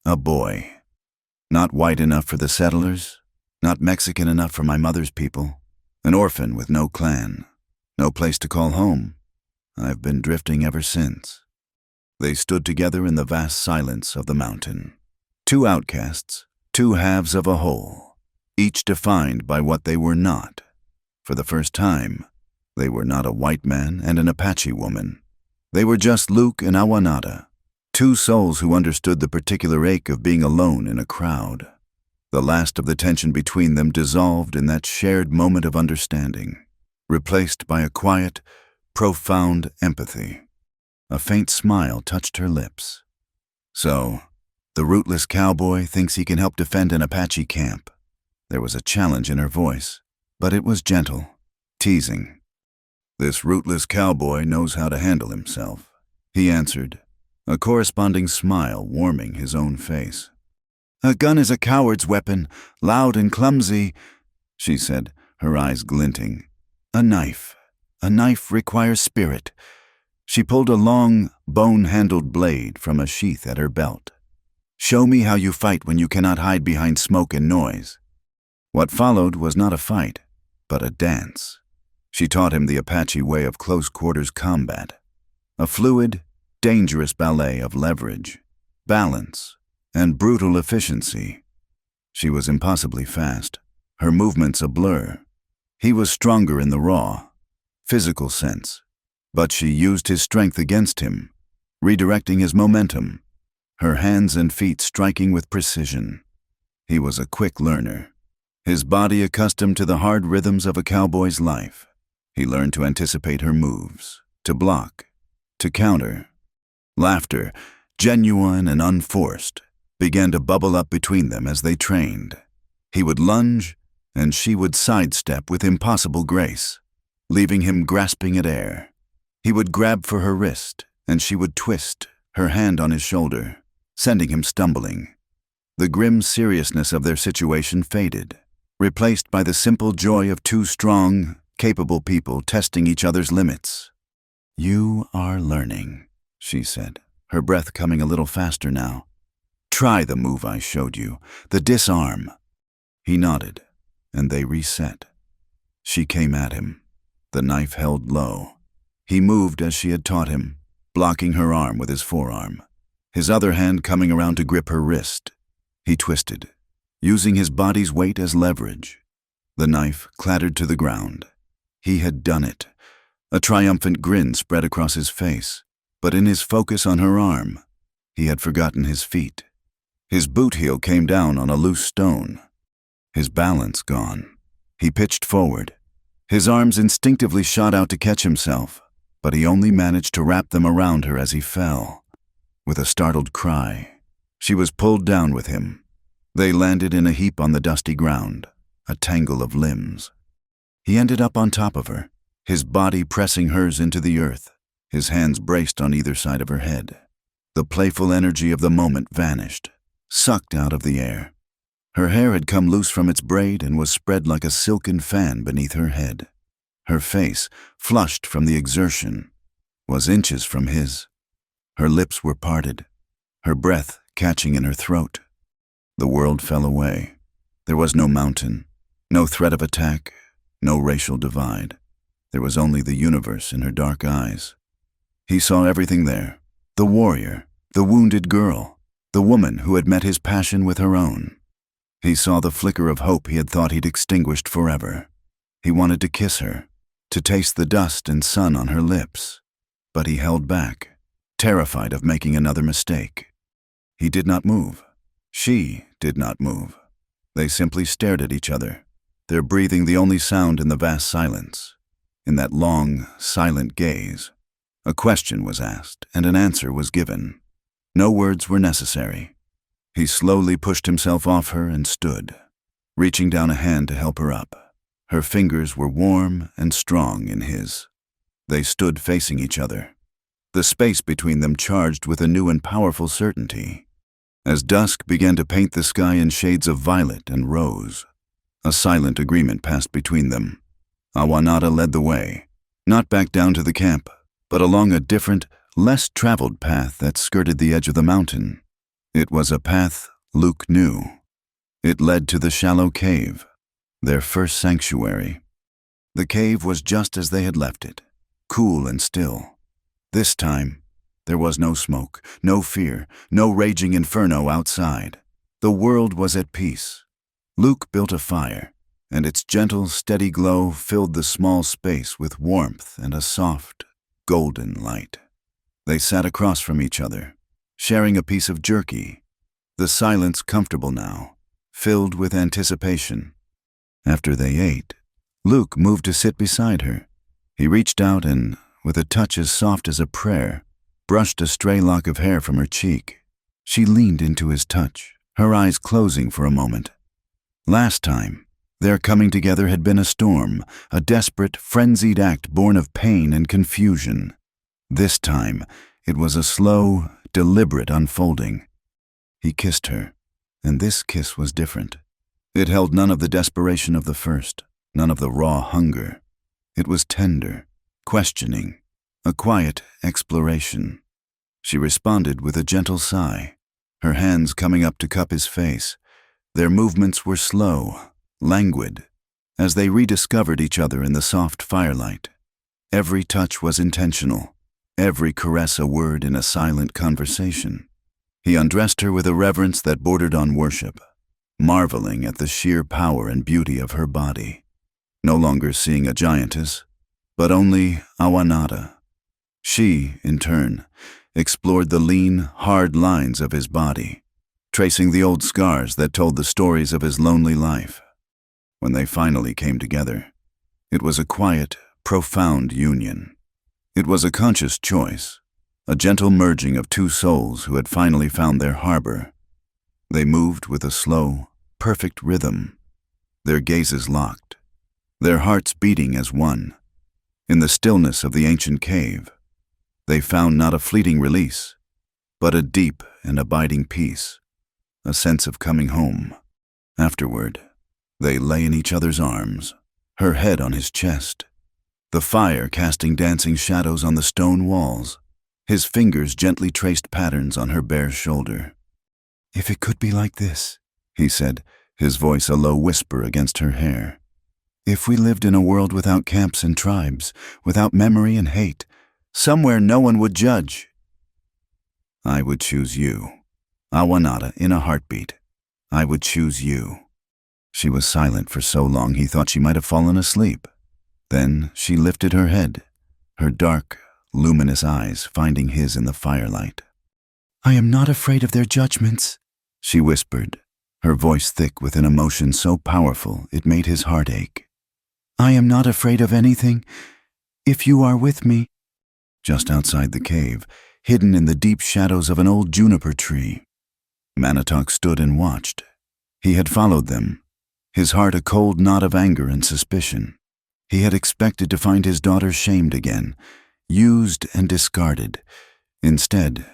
a boy. Not white enough for the settlers, not Mexican enough for my mother's people, an orphan with no clan, no place to call home. I've been drifting ever since." They stood together in the vast silence of the mountain. Two outcasts, two halves of a whole, each defined by what they were not. For the first time, they were not a white man and an Apache woman. They were just Luke and Awanada, two souls who understood the particular ache of being alone in a crowd. The last of the tension between them dissolved in that shared moment of understanding, replaced by a quiet, profound empathy. A faint smile touched her lips. "So, the rootless cowboy thinks he can help defend an Apache camp." There was a challenge in her voice, but it was gentle, teasing. "This rootless cowboy knows how to handle himself," he answered, a corresponding smile warming his own face. "A gun is a coward's weapon, loud and clumsy," she said, her eyes glinting. A knife requires spirit." She pulled a long, bone-handled blade from a sheath at her belt. "Show me how you fight when you cannot hide behind smoke and noise." What followed was not a fight, but a dance. She taught him the Apache way of close-quarters combat, a fluid, dangerous ballet of leverage, balance, and brutal efficiency. She was impossibly fast, her movements a blur. He was stronger in the raw, physical sense, but she used his strength against him, redirecting his momentum, her hands and feet striking with precision. He was a quick learner, his body accustomed to the hard rhythms of a cowboy's life. He learned to anticipate her moves, to block, to counter. Laughter, genuine and unforced, began to bubble up between them as they trained. He would lunge, and she would sidestep with impossible grace, leaving him grasping at air. He would grab for her wrist, and she would twist, her hand on his shoulder, sending him stumbling. The grim seriousness of their situation faded, replaced by the simple joy of two strong, capable people testing each other's limits. "You are learning," she said, her breath coming a little faster now. "Try the move I showed you, the disarm." He nodded, and they reset. She came at him, the knife held low. He moved as she had taught him, blocking her arm with his forearm, his other hand coming around to grip her wrist. He twisted, using his body's weight as leverage. The knife clattered to the ground. He had done it. A triumphant grin spread across his face, but in his focus on her arm, he had forgotten his feet. His boot heel came down on a loose stone. His balance gone. He pitched forward. His arms instinctively shot out to catch himself, but he only managed to wrap them around her as he fell. With a startled cry, she was pulled down with him. They landed in a heap on the dusty ground, a tangle of limbs. He ended up on top of her, his body pressing hers into the earth, his hands braced on either side of her head. The playful energy of the moment vanished, sucked out of the air. Her hair had come loose from its braid and was spread like a silken fan beneath her head. Her face, flushed from the exertion, was inches from his. Her lips were parted, her breath catching in her throat. The world fell away. There was no mountain, no threat of attack, no racial divide. There was only the universe in her dark eyes. He saw everything there: the warrior, the wounded girl, the woman who had met his passion with her own. He saw the flicker of hope he had thought he'd extinguished forever. He wanted to kiss her, to taste the dust and sun on her lips, but he held back, terrified of making another mistake. He did not move. She did not move. They simply stared at each other, their breathing the only sound in the vast silence. In that long, silent gaze, a question was asked and an answer was given. No words were necessary. He slowly pushed himself off her and stood, reaching down a hand to help her up. Her fingers were warm and strong in his. They stood facing each other, the space between them charged with a new and powerful certainty. As dusk began to paint the sky in shades of violet and rose, a silent agreement passed between them. Awanada led the way, not back down to the camp, but along a different, less traveled path that skirted the edge of the mountain. It was a path Luke knew. It led to the shallow cave, their first sanctuary. The cave was just as they had left it, cool and still. This time, there was no smoke, no fear, no raging inferno outside. The world was at peace. Luke built a fire, and its gentle, steady glow filled the small space with warmth and a soft, golden light. They sat across from each other, sharing a piece of jerky, the silence comfortable now, filled with anticipation. After they ate, Luke moved to sit beside her. He reached out and, with a touch as soft as a prayer, brushed a stray lock of hair from her cheek. She leaned into his touch, her eyes closing for a moment. Last time, their coming together had been a storm, a desperate, frenzied act born of pain and confusion. This time, it was a slow, deliberate unfolding. He kissed her, and this kiss was different. It held none of the desperation of the first, none of the raw hunger. It was tender, questioning, a quiet exploration. She responded with a gentle sigh, her hands coming up to cup his face. Their movements were slow, languid, as they rediscovered each other in the soft firelight. Every touch was intentional, every caress a word in a silent conversation. He undressed her with a reverence that bordered on worship, marveling at the sheer power and beauty of her body, no longer seeing a giantess, but only Awanada. She, in turn, explored the lean, hard lines of his body, tracing the old scars that told the stories of his lonely life. When they finally came together, it was a quiet, profound union. It was a conscious choice, a gentle merging of two souls who had finally found their harbor. They moved with a slow, perfect rhythm, their gazes locked, their hearts beating as one. In the stillness of the ancient cave, they found not a fleeting release, but a deep and abiding peace, a sense of coming home. Afterward, they lay in each other's arms, her head on his chest, the fire casting dancing shadows on the stone walls. His fingers gently traced patterns on her bare shoulder. "If it could be like this," he said, his voice a low whisper against her hair. "If we lived in a world without camps and tribes, without memory and hate, somewhere no one would judge." "I would choose you, Awanada, in a heartbeat. I would choose you." She was silent for so long he thought she might have fallen asleep. Then she lifted her head, her dark, luminous eyes finding his in the firelight. "I am not afraid of their judgments," she whispered, her voice thick with an emotion so powerful it made his heart ache. "I am not afraid of anything, if you are with me." Just outside the cave, hidden in the deep shadows of an old juniper tree, Manitok stood and watched. He had followed them, his heart a cold knot of anger and suspicion. He had expected to find his daughter shamed again, used and discarded. Instead,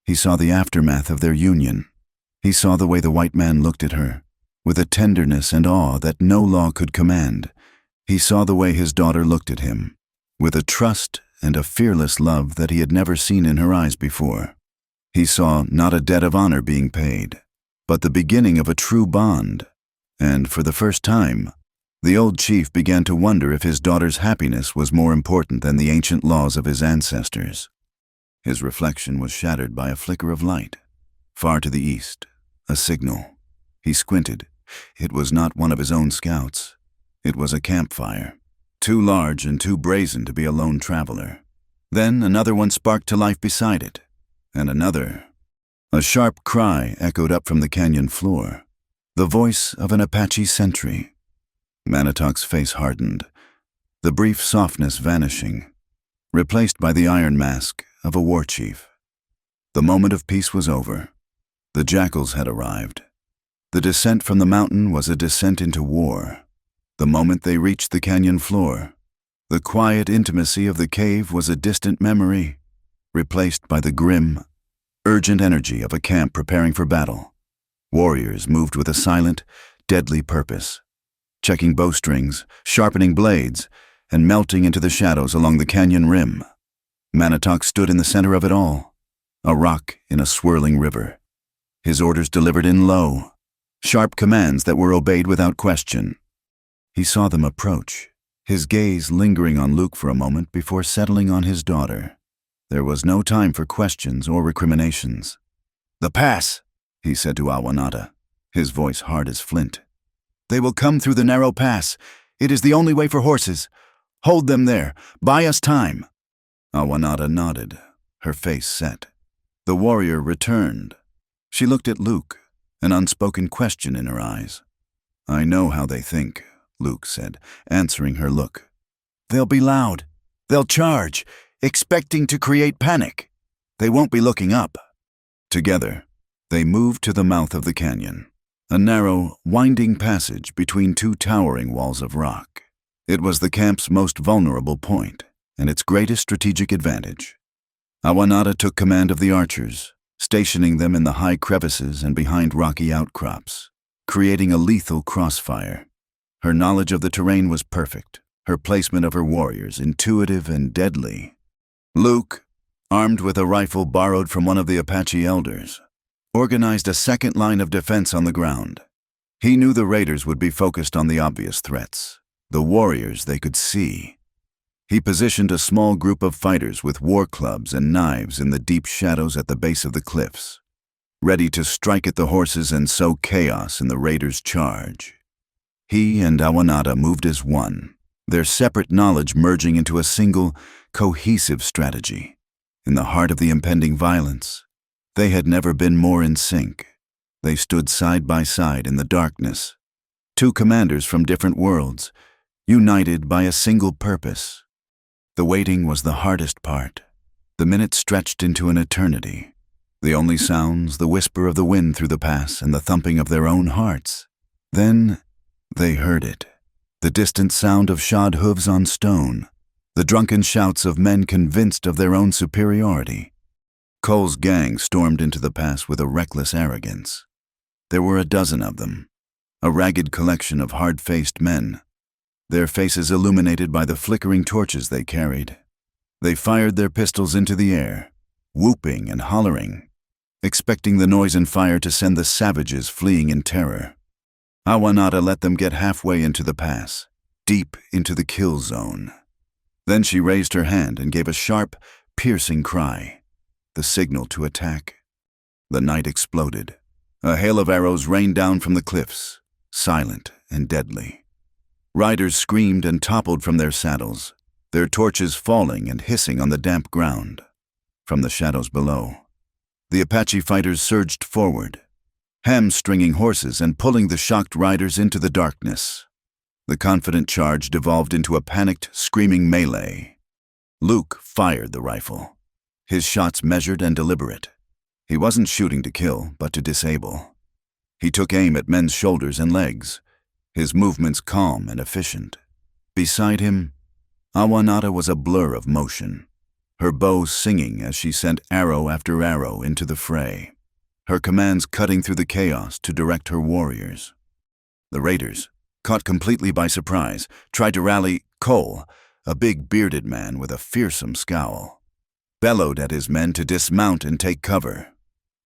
he saw the aftermath of their union. He saw the way the white man looked at her, with a tenderness and awe that no law could command. He saw the way his daughter looked at him, with a trust and a fearless love that he had never seen in her eyes before. He saw not a debt of honor being paid, but the beginning of a true bond. And for the first time, the old chief began to wonder if his daughter's happiness was more important than the ancient laws of his ancestors. His reflection was shattered by a flicker of light. Far to the east, a signal. He squinted. It was not one of his own scouts. It was a campfire, too large and too brazen to be a lone traveler. Then another one sparked to life beside it, and another. A sharp cry echoed up from the canyon floor, the voice of an Apache sentry. Manitok's face hardened, the brief softness vanishing, replaced by the iron mask of a war chief. The moment of peace was over. The jackals had arrived. The descent from the mountain was a descent into war. The moment they reached the canyon floor, the quiet intimacy of the cave was a distant memory, replaced by the grim, urgent energy of a camp preparing for battle. Warriors moved with a silent, deadly purpose, checking bowstrings, sharpening blades, and melting into the shadows along the canyon rim. Manitok stood in the center of it all, a rock in a swirling river. His orders delivered in low, sharp commands that were obeyed without question. He saw them approach, his gaze lingering on Luke for a moment before settling on his daughter. There was no time for questions or recriminations. "The pass," he said to Awanada, his voice hard as flint. "They will come through the narrow pass. It is the only way for horses. Hold them there. Buy us time." Awanada nodded, her face set. The warrior returned. She looked at Luke, an unspoken question in her eyes. "I know how they think," Luke said, answering her look. "They'll be loud. They'll charge, expecting to create panic. They won't be looking up." Together, they moved to the mouth of the canyon, a narrow, winding passage between two towering walls of rock. It was the camp's most vulnerable point, and its greatest strategic advantage. Awanada took command of the archers, stationing them in the high crevices and behind rocky outcrops, creating a lethal crossfire. Her knowledge of the terrain was perfect, her placement of her warriors intuitive and deadly. Luke, armed with a rifle borrowed from one of the Apache elders, organized a second line of defense on the ground. He knew the raiders would be focused on the obvious threats, the warriors they could see. He positioned a small group of fighters with war clubs and knives in the deep shadows at the base of the cliffs, ready to strike at the horses and sow chaos in the raiders' charge. He and Awanada moved as one, their separate knowledge merging into a single, cohesive strategy. In the heart of the impending violence, they had never been more in sync. They stood side by side in the darkness, two commanders from different worlds, united by a single purpose. The waiting was the hardest part. The minutes stretched into an eternity. The only sounds, the whisper of the wind through the pass and the thumping of their own hearts. Then they heard it, the distant sound of shod hooves on stone, the drunken shouts of men convinced of their own superiority. Cole's gang stormed into the pass with a reckless arrogance. There were a dozen of them, a ragged collection of hard-faced men, their faces illuminated by the flickering torches they carried. They fired their pistols into the air, whooping and hollering, expecting the noise and fire to send the savages fleeing in terror. Awanada let them get halfway into the pass, deep into the kill zone. Then she raised her hand and gave a sharp, piercing cry, the signal to attack. The night exploded. A hail of arrows rained down from the cliffs, silent and deadly. Riders screamed and toppled from their saddles, their torches falling and hissing on the damp ground. From the shadows below, the Apache fighters surged forward, hamstringing horses and pulling the shocked riders into the darkness. The confident charge devolved into a panicked, screaming melee. Luke fired the rifle, his shots measured and deliberate. He wasn't shooting to kill, but to disable. He took aim at men's shoulders and legs, his movements calm and efficient. Beside him, Awanada was a blur of motion, her bow singing as she sent arrow after arrow into the fray, her commands cutting through the chaos to direct her warriors. The raiders, caught completely by surprise, tried to rally. Cole, a big bearded man with a fearsome scowl, bellowed at his men to dismount and take cover.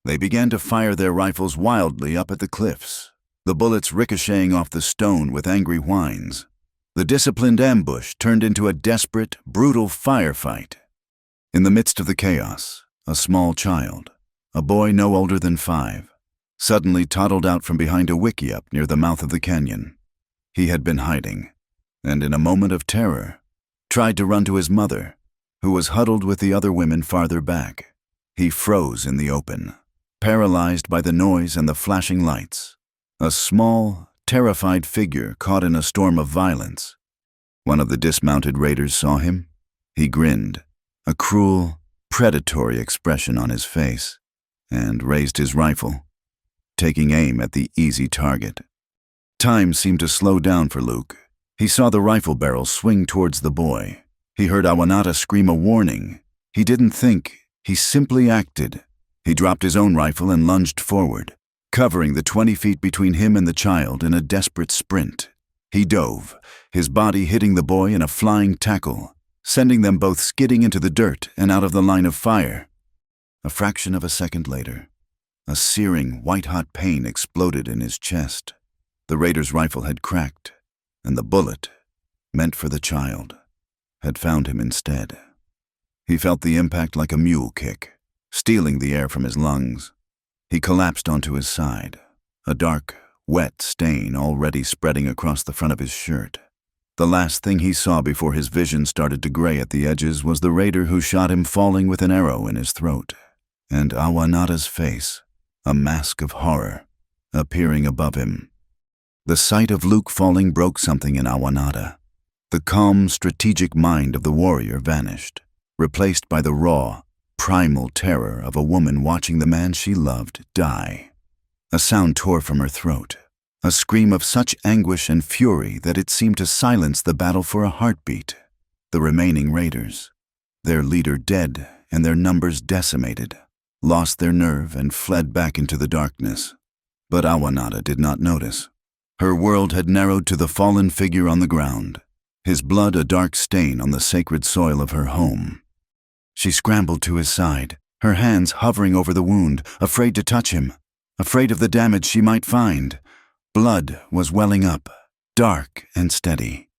They began to fire their rifles wildly up at the cliffs, the bullets ricocheting off the stone with angry whines. The disciplined ambush turned into a desperate, brutal firefight. In the midst of the chaos, a small child, a boy no older than 5, suddenly toddled out from behind a wickiup near the mouth of the canyon. He had been hiding, and in a moment of terror, tried to run to his mother, who was huddled with the other women farther back. He froze in the open, paralyzed by the noise and the flashing lights, a small, terrified figure caught in a storm of violence. One of the dismounted raiders saw him. He grinned, a cruel, predatory expression on his face, and raised his rifle, taking aim at the easy target. Time seemed to slow down for Luke. He saw the rifle barrel swing towards the boy. He heard Awanada scream a warning. He didn't think, he simply acted. He dropped his own rifle and lunged forward, covering the 20 feet between him and the child in a desperate sprint. He dove, his body hitting the boy in a flying tackle, sending them both skidding into the dirt and out of the line of fire. A fraction of a second later, a searing, white-hot pain exploded in his chest. The raider's rifle had cracked, and the bullet, meant for the child, had found him instead. He felt the impact like a mule kick, stealing the air from his lungs. He collapsed onto his side, a dark, wet stain already spreading across the front of his shirt. The last thing he saw before his vision started to gray at the edges was the raider who shot him falling with an arrow in his throat, and Awanada's face, a mask of horror, appearing above him. The sight of Luke falling broke something in Awanada. The calm, strategic mind of the warrior vanished, replaced by the raw, primal terror of a woman watching the man she loved die. A sound tore from her throat, a scream of such anguish and fury that it seemed to silence the battle for a heartbeat. The remaining raiders, their leader dead and their numbers decimated, lost their nerve and fled back into the darkness. But Awanada did not notice. Her world had narrowed to the fallen figure on the ground, his blood a dark stain on the sacred soil of her home. She scrambled to his side, her hands hovering over the wound, afraid to touch him, afraid of the damage she might find. Blood was welling up, dark and steady.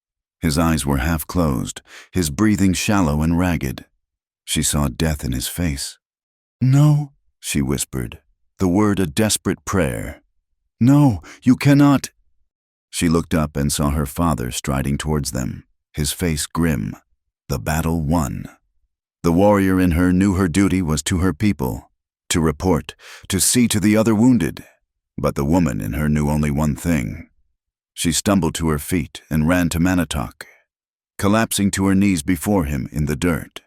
His eyes were half closed, his breathing shallow and ragged. She saw death in his face. "No," she whispered, the word a desperate prayer. "No, you cannot." She looked up and saw her father striding towards them, his face grim. The battle won. The warrior in her knew her duty was to her people, to report, to see to the other wounded. But the woman in her knew only one thing. She stumbled to her feet and ran to Manitok, collapsing to her knees before him in the dirt.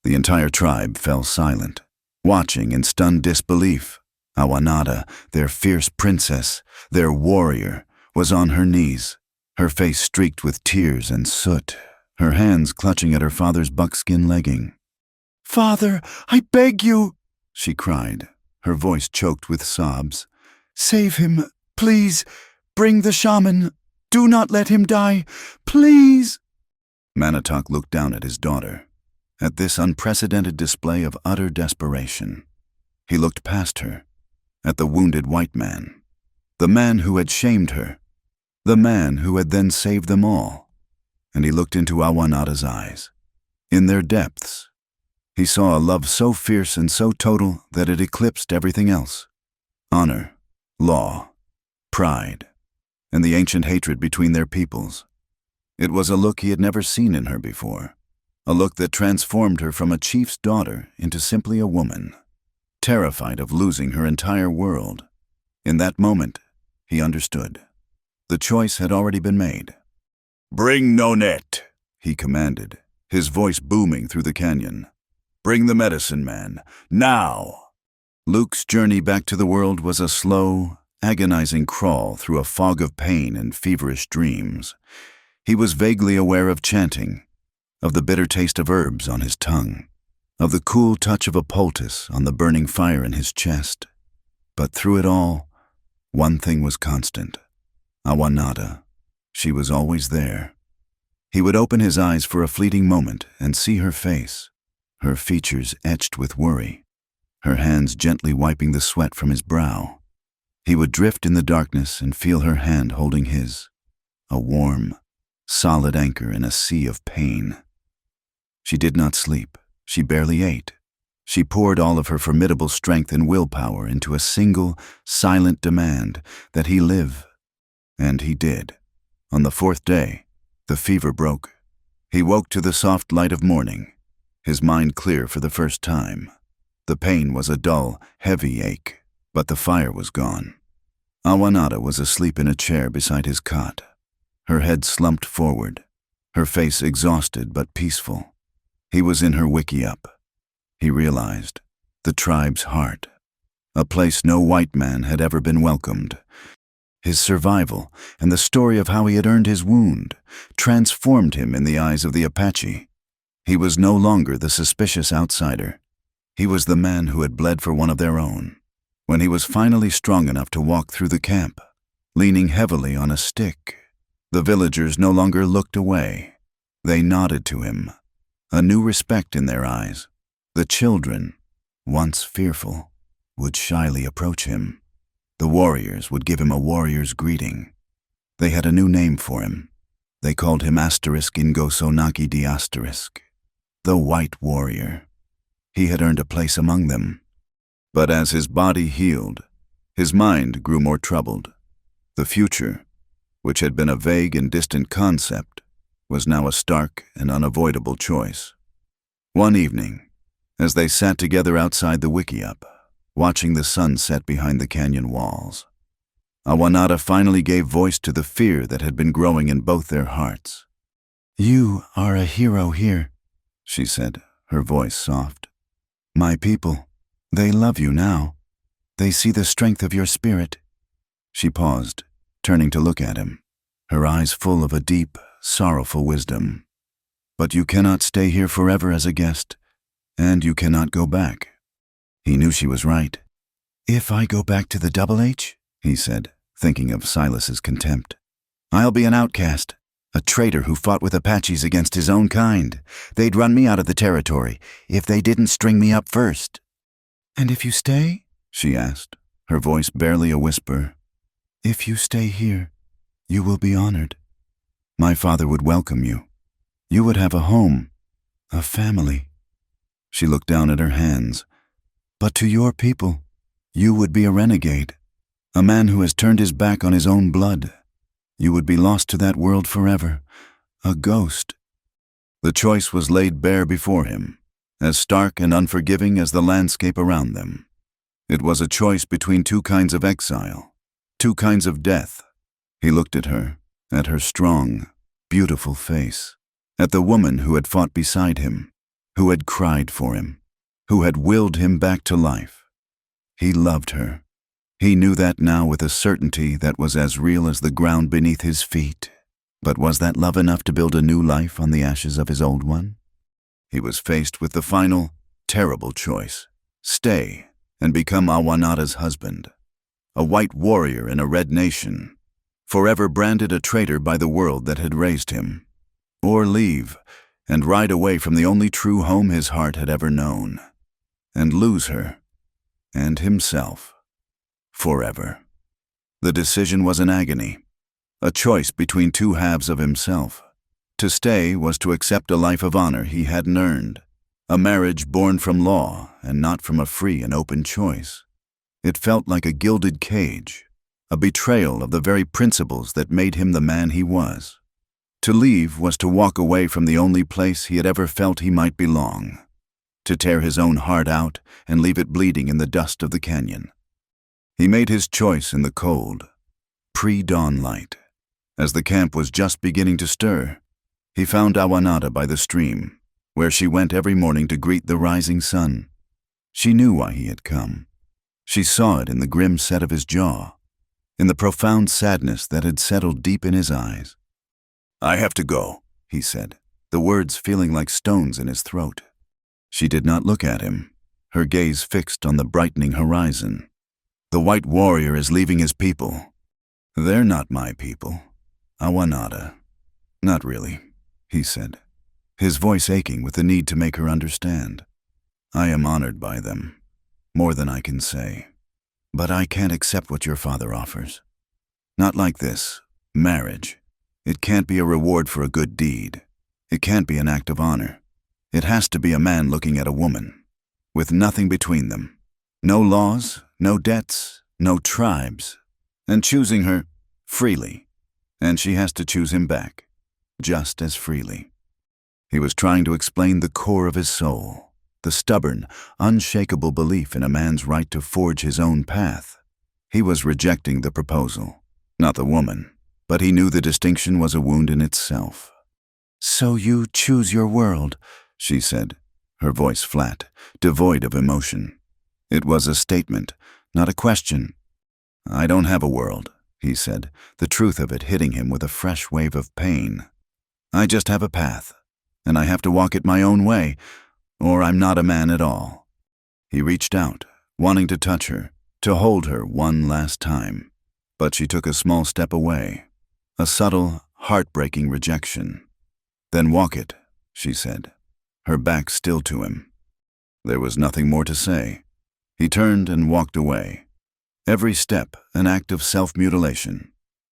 The entire tribe fell silent, watching in stunned disbelief. Awanada, their fierce princess, their warrior, was on her knees, her face streaked with tears and soot, her hands clutching at her father's buckskin legging. "Father, I beg you," she cried, her voice choked with sobs. "Save him, please. Bring the shaman. Do not let him die. Please." Manitok looked down at his daughter, at this unprecedented display of utter desperation. He looked past her, at the wounded white man, the man who had shamed her, the man who had then saved them all, and he looked into Awanada's eyes. In their depths, he saw a love so fierce and so total that it eclipsed everything else. Honor, law, pride, and the ancient hatred between their peoples. It was a look he had never seen in her before, a look that transformed her from a chief's daughter into simply a woman, terrified of losing her entire world. In that moment, he understood. The choice had already been made. "Bring Nonet," he commanded, his voice booming through the canyon. "Bring the medicine man, now!" Luke's journey back to the world was a slow, agonizing crawl through a fog of pain and feverish dreams. He was vaguely aware of chanting, of the bitter taste of herbs on his tongue, of the cool touch of a poultice on the burning fire in his chest. But through it all, one thing was constant. Awanada. She was always there. He would open his eyes for a fleeting moment and see her face, her features etched with worry, her hands gently wiping the sweat from his brow. He would drift in the darkness and feel her hand holding his, a warm, solid anchor in a sea of pain. She did not sleep. She barely ate. She poured all of her formidable strength and willpower into a single, silent demand that he live. And he did. On the fourth day, the fever broke. He woke to the soft light of morning, his mind clear for the first time. The pain was a dull, heavy ache, but the fire was gone. Awanada was asleep in a chair beside his cot, her head slumped forward, her face exhausted but peaceful. He was in her wickiup. He realized, the tribe's heart, a place no white man had ever been welcomed. His survival and the story of how he had earned his wound transformed him in the eyes of the Apache. He was no longer the suspicious outsider. He was the man who had bled for one of their own. When he was finally strong enough to walk through the camp, leaning heavily on a stick, the villagers no longer looked away. They nodded to him, a new respect in their eyes. The children, once fearful, would shyly approach him. The warriors would give him a warrior's greeting. They had a new name for him. They called him Ingosonaki the the White Warrior. He had earned a place among them. But as his body healed, his mind grew more troubled. The future, which had been a vague and distant concept, was now a stark and unavoidable choice. One evening, as they sat together outside the wickiup, watching the sun set behind the canyon walls, Awanada finally gave voice to the fear that had been growing in both their hearts. "You are a hero here," she said, her voice soft. "My people, they love you now. They see the strength of your spirit." She paused, turning to look at him, her eyes full of a deep, sorrowful wisdom. "But you cannot stay here forever as a guest, and you cannot go back." He knew she was right. "If I go back to the Double H," he said, thinking of Silas's contempt, "I'll be an outcast, a traitor who fought with Apaches against his own kind. They'd run me out of the territory if they didn't string me up first." "And if you stay?" she asked, her voice barely a whisper. "If you stay here, you will be honored. My father would welcome you. You would have a home, a family." She looked down at her hands. "But to your people, you would be a renegade, a man who has turned his back on his own blood. You would be lost to that world forever, a ghost." The choice was laid bare before him, as stark and unforgiving as the landscape around them. It was a choice between two kinds of exile, two kinds of death. He looked at her strong, beautiful face, at the woman who had fought beside him, who had cried for him, who had willed him back to life. He loved her. He knew that now with a certainty that was as real as the ground beneath his feet. But was that love enough to build a new life on the ashes of his old one? He was faced with the final, terrible choice: stay and become Awanada's husband, a white warrior in a red nation, forever branded a traitor by the world that had raised him, or leave and ride away from the only true home his heart had ever known, and lose her, and himself, forever. The decision was an agony, a choice between two halves of himself. To stay was to accept a life of honor he hadn't earned, a marriage born from law and not from a free and open choice. It felt like a gilded cage, a betrayal of the very principles that made him the man he was. To leave was to walk away from the only place he had ever felt he might belong, to tear his own heart out and leave it bleeding in the dust of the canyon. He made his choice in the cold, pre-dawn light. As the camp was just beginning to stir, he found Awanada by the stream, where she went every morning to greet the rising sun. She knew why he had come. She saw it in the grim set of his jaw, in the profound sadness that had settled deep in his eyes. "I have to go," he said, the words feeling like stones in his throat. She did not look at him, her gaze fixed on the brightening horizon. "The white warrior is leaving his people." "They're not my people, Awanada." "Not really," he said, his voice aching with the need to make her understand. "I am honored by them, more than I can say. But I can't accept what your father offers. Not like this, marriage. It can't be a reward for a good deed. It can't be an act of honor. It has to be a man looking at a woman, with nothing between them. No laws, no debts, no tribes, and choosing her freely. And she has to choose him back, just as freely." He was trying to explain the core of his soul, the stubborn, unshakable belief in a man's right to forge his own path. He was rejecting the proposal, not the woman, but he knew the distinction was a wound in itself. "So you choose your world," she said, her voice flat, devoid of emotion. It was a statement, not a question. "I don't have a world," he said, the truth of it hitting him with a fresh wave of pain. "I just have a path, and I have to walk it my own way, or I'm not a man at all." He reached out, wanting to touch her, to hold her one last time, but she took a small step away, a subtle, heartbreaking rejection. "Then walk it," she said, her back still to him. There was nothing more to say. He turned and walked away, every step an act of self-mutilation.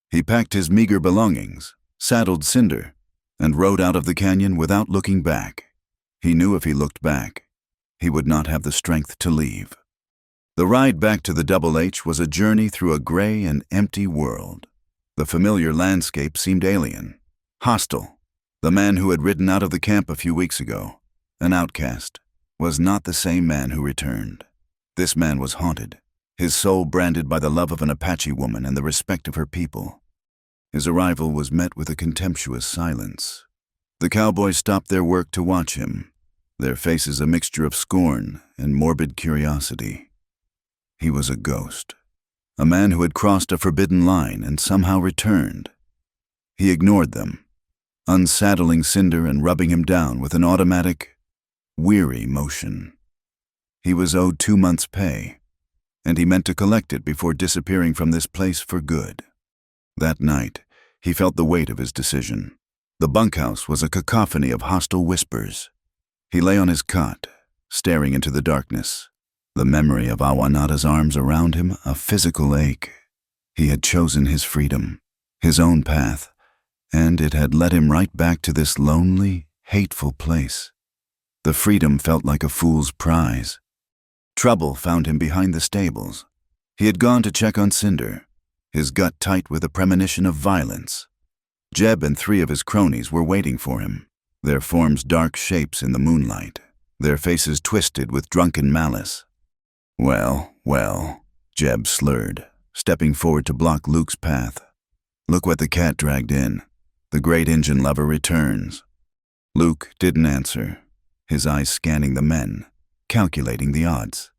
He packed his meager belongings, saddled Cinder, and rode out of the canyon without looking back. He knew if he looked back, he would not have the strength to leave. The ride back to the Double H was a journey through a gray and empty world. The familiar landscape seemed alien, hostile. The man who had ridden out of the camp a few weeks ago, an outcast, was not the same man who returned. This man was haunted, his soul branded by the love of an Apache woman and the respect of her people. His arrival was met with a contemptuous silence. The cowboys stopped their work to watch him, their faces a mixture of scorn and morbid curiosity. He was a ghost, a man who had crossed a forbidden line and somehow returned. He ignored them, unsaddling Cinder and rubbing him down with an automatic, weary motion. He was owed 2 months' pay, and he meant to collect it before disappearing from this place for good. That night, he felt the weight of his decision. The bunkhouse was a cacophony of hostile whispers. He lay on his cot, staring into the darkness, the memory of Awanada's arms around him a physical ache. He had chosen his freedom, his own path, and it had led him right back to this lonely, hateful place. The freedom felt like a fool's prize. Trouble found him behind the stables. He had gone to check on Cinder, his gut tight with a premonition of violence. Jeb and 3 of his cronies were waiting for him, their forms dark shapes in the moonlight, their faces twisted with drunken malice. Well, Jeb slurred, stepping forward to block Luke's path. "Look what the cat dragged in. The great engine lover returns." Luke didn't answer, his eyes scanning the men, calculating the odds.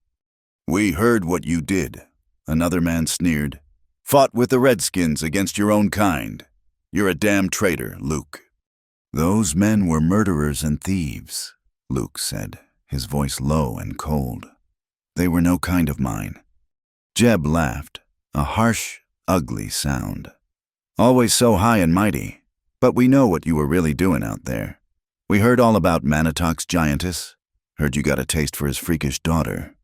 "We heard what you did," another man sneered. "Fought with the Redskins against your own kind. You're a damn traitor, Luke." "Those men were murderers and thieves," Luke said, his voice low and cold. "They were no kind of mine." Jeb laughed, a harsh, ugly sound. "Always so high and mighty, but we know what you were really doing out there. We heard all about Manitok's Giantess. Heard you got a taste for his freakish daughter."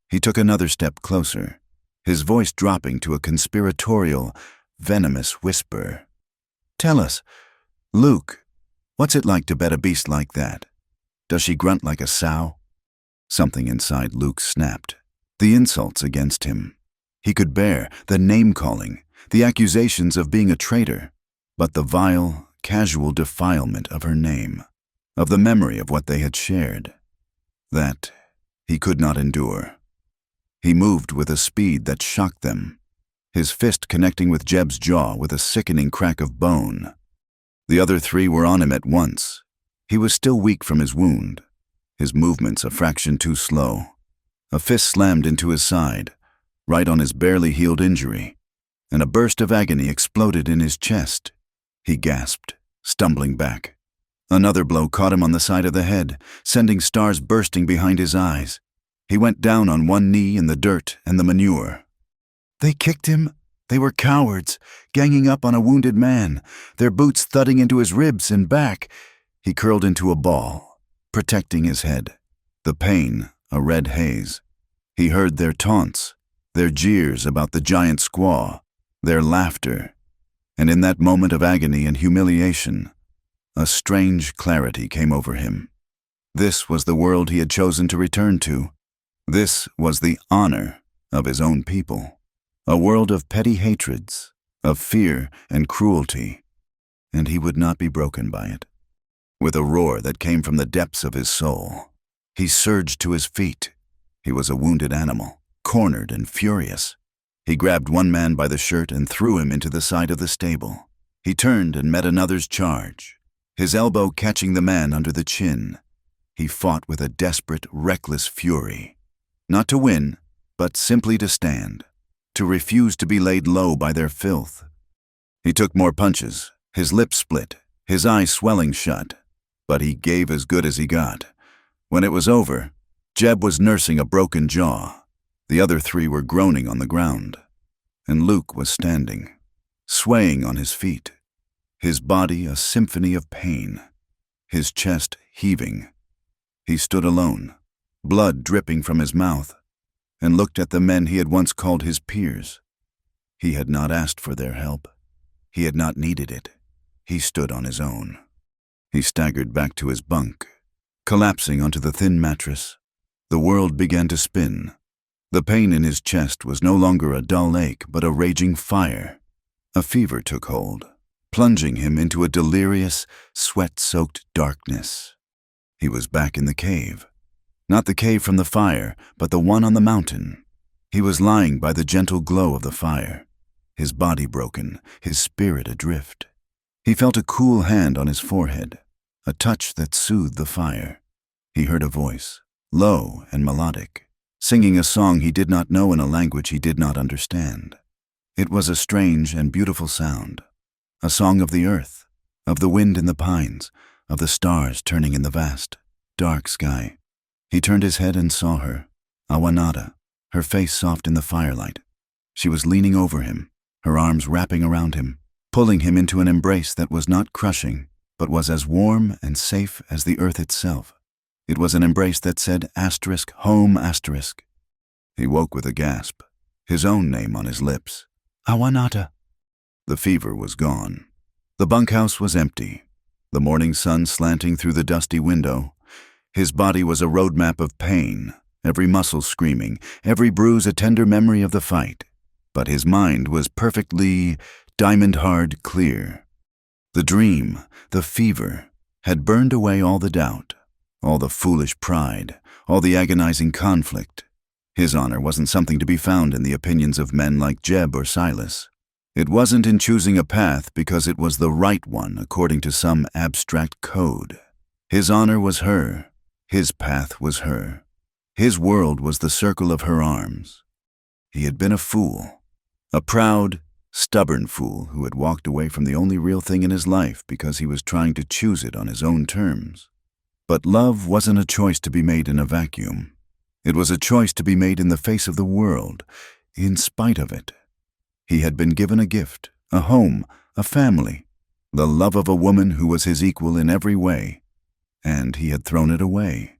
He took another step closer, his voice dropping to a conspiratorial, venomous whisper. "Tell us, Luke, what's it like to bet a beast like that? Does she grunt like a sow?" Something inside Luke snapped. The insults against him. He could bear the name-calling, the accusations of being a traitor, but the vile, casual defilement of her name, of the memory of what they had shared, that he could not endure. He moved with a speed that shocked them, his fist connecting with Jeb's jaw with a sickening crack of bone. The other three were on him at once. He was still weak from his wound, his movements a fraction too slow. A fist slammed into his side, right on his barely healed injury, and a burst of agony exploded in his chest. He gasped, stumbling back. Another blow caught him on the side of the head, sending stars bursting behind his eyes. He went down on one knee in the dirt and the manure. They kicked him. They were cowards, ganging up on a wounded man, their boots thudding into his ribs and back. He curled into a ball, protecting his head, the pain a red haze. He heard their taunts, their jeers about the giant squaw, their laughter, and in that moment of agony and humiliation, a strange clarity came over him. This was the world he had chosen to return to. This was the honor of his own people, a world of petty hatreds, of fear and cruelty, and he would not be broken by it. With a roar that came from the depths of his soul, he surged to his feet. He was a wounded animal, cornered and furious. He grabbed one man by the shirt and threw him into the side of the stable. He turned and met another's charge, his elbow catching the man under the chin. He fought with a desperate, reckless fury, not to win, but simply to stand, to refuse to be laid low by their filth. He took more punches, his lips split, his eyes swelling shut, but he gave as good as he got. When it was over, Jeb was nursing a broken jaw. The other three were groaning on the ground, and Luke was standing, swaying on his feet, his body a symphony of pain, his chest heaving. He stood alone, blood dripping from his mouth, and looked at the men he had once called his peers. He had not asked for their help. He had not needed it. He stood on his own. He staggered back to his bunk, collapsing onto the thin mattress. The world began to spin. The pain in his chest was no longer a dull ache, but a raging fire. A fever took hold, plunging him into a delirious, sweat-soaked darkness. He was back in the cave. Not the cave from the fire, but the one on the mountain. He was lying by the gentle glow of the fire, his body broken, his spirit adrift. He felt a cool hand on his forehead, a touch that soothed the fire. He heard a voice, low and melodic, singing a song he did not know in a language he did not understand. It was a strange and beautiful sound, a song of the earth, of the wind in the pines, of the stars turning in the vast, dark sky. He turned his head and saw her, Awanada, her face soft in the firelight. She was leaning over him, her arms wrapping around him, pulling him into an embrace that was not crushing, but was as warm and safe as the earth itself. It was an embrace that said *home*. He woke with a gasp, his own name on his lips. Awanada. The fever was gone. The bunkhouse was empty, the morning sun slanting through the dusty window. His body was a roadmap of pain, every muscle screaming, every bruise a tender memory of the fight. But his mind was perfectly, diamond-hard clear. The dream, the fever, had burned away all the doubt, all the foolish pride, all the agonizing conflict. His honor wasn't something to be found in the opinions of men like Jeb or Silas. It wasn't in choosing a path because it was the right one according to some abstract code. His honor was her. His path was her. His world was the circle of her arms. He had been a fool, a proud, stubborn fool who had walked away from the only real thing in his life because he was trying to choose it on his own terms. But love wasn't a choice to be made in a vacuum. It was a choice to be made in the face of the world, in spite of it. He had been given a gift, a home, a family, the love of a woman who was his equal in every way, and he had thrown it away.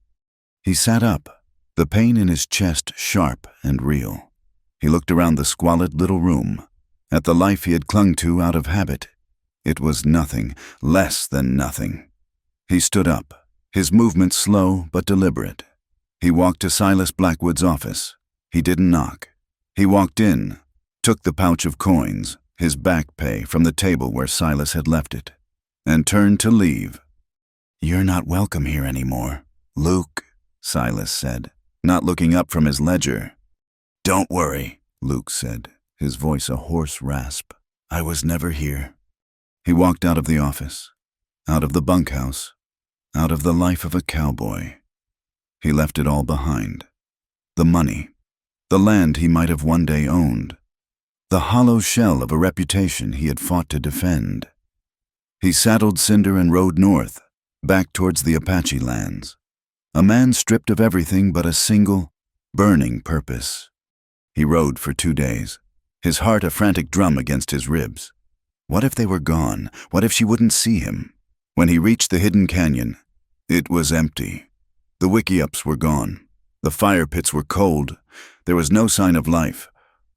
He sat up, the pain in his chest sharp and real. He looked around the squalid little room, at the life he had clung to out of habit. It was nothing, less than nothing. He stood up, his movements slow but deliberate. He walked to Silas Blackwood's office. He didn't knock. He walked in, took the pouch of coins, his back pay, from the table where Silas had left it, and turned to leave. "You're not welcome here anymore, Luke," Silas said, not looking up from his ledger. "Don't worry," Luke said, his voice a hoarse rasp. "I was never here." He walked out of the office, out of the bunkhouse, out of the life of a cowboy. He left it all behind. The money, the land he might have one day owned, the hollow shell of a reputation he had fought to defend. He saddled Cinder and rode north, back towards the Apache lands, a man stripped of everything but a single, burning purpose. He rode for 2 days, his heart a frantic drum against his ribs. What if they were gone? What if she wouldn't see him? When he reached the hidden canyon, it was empty. The wickiups were gone. The fire pits were cold. There was no sign of life,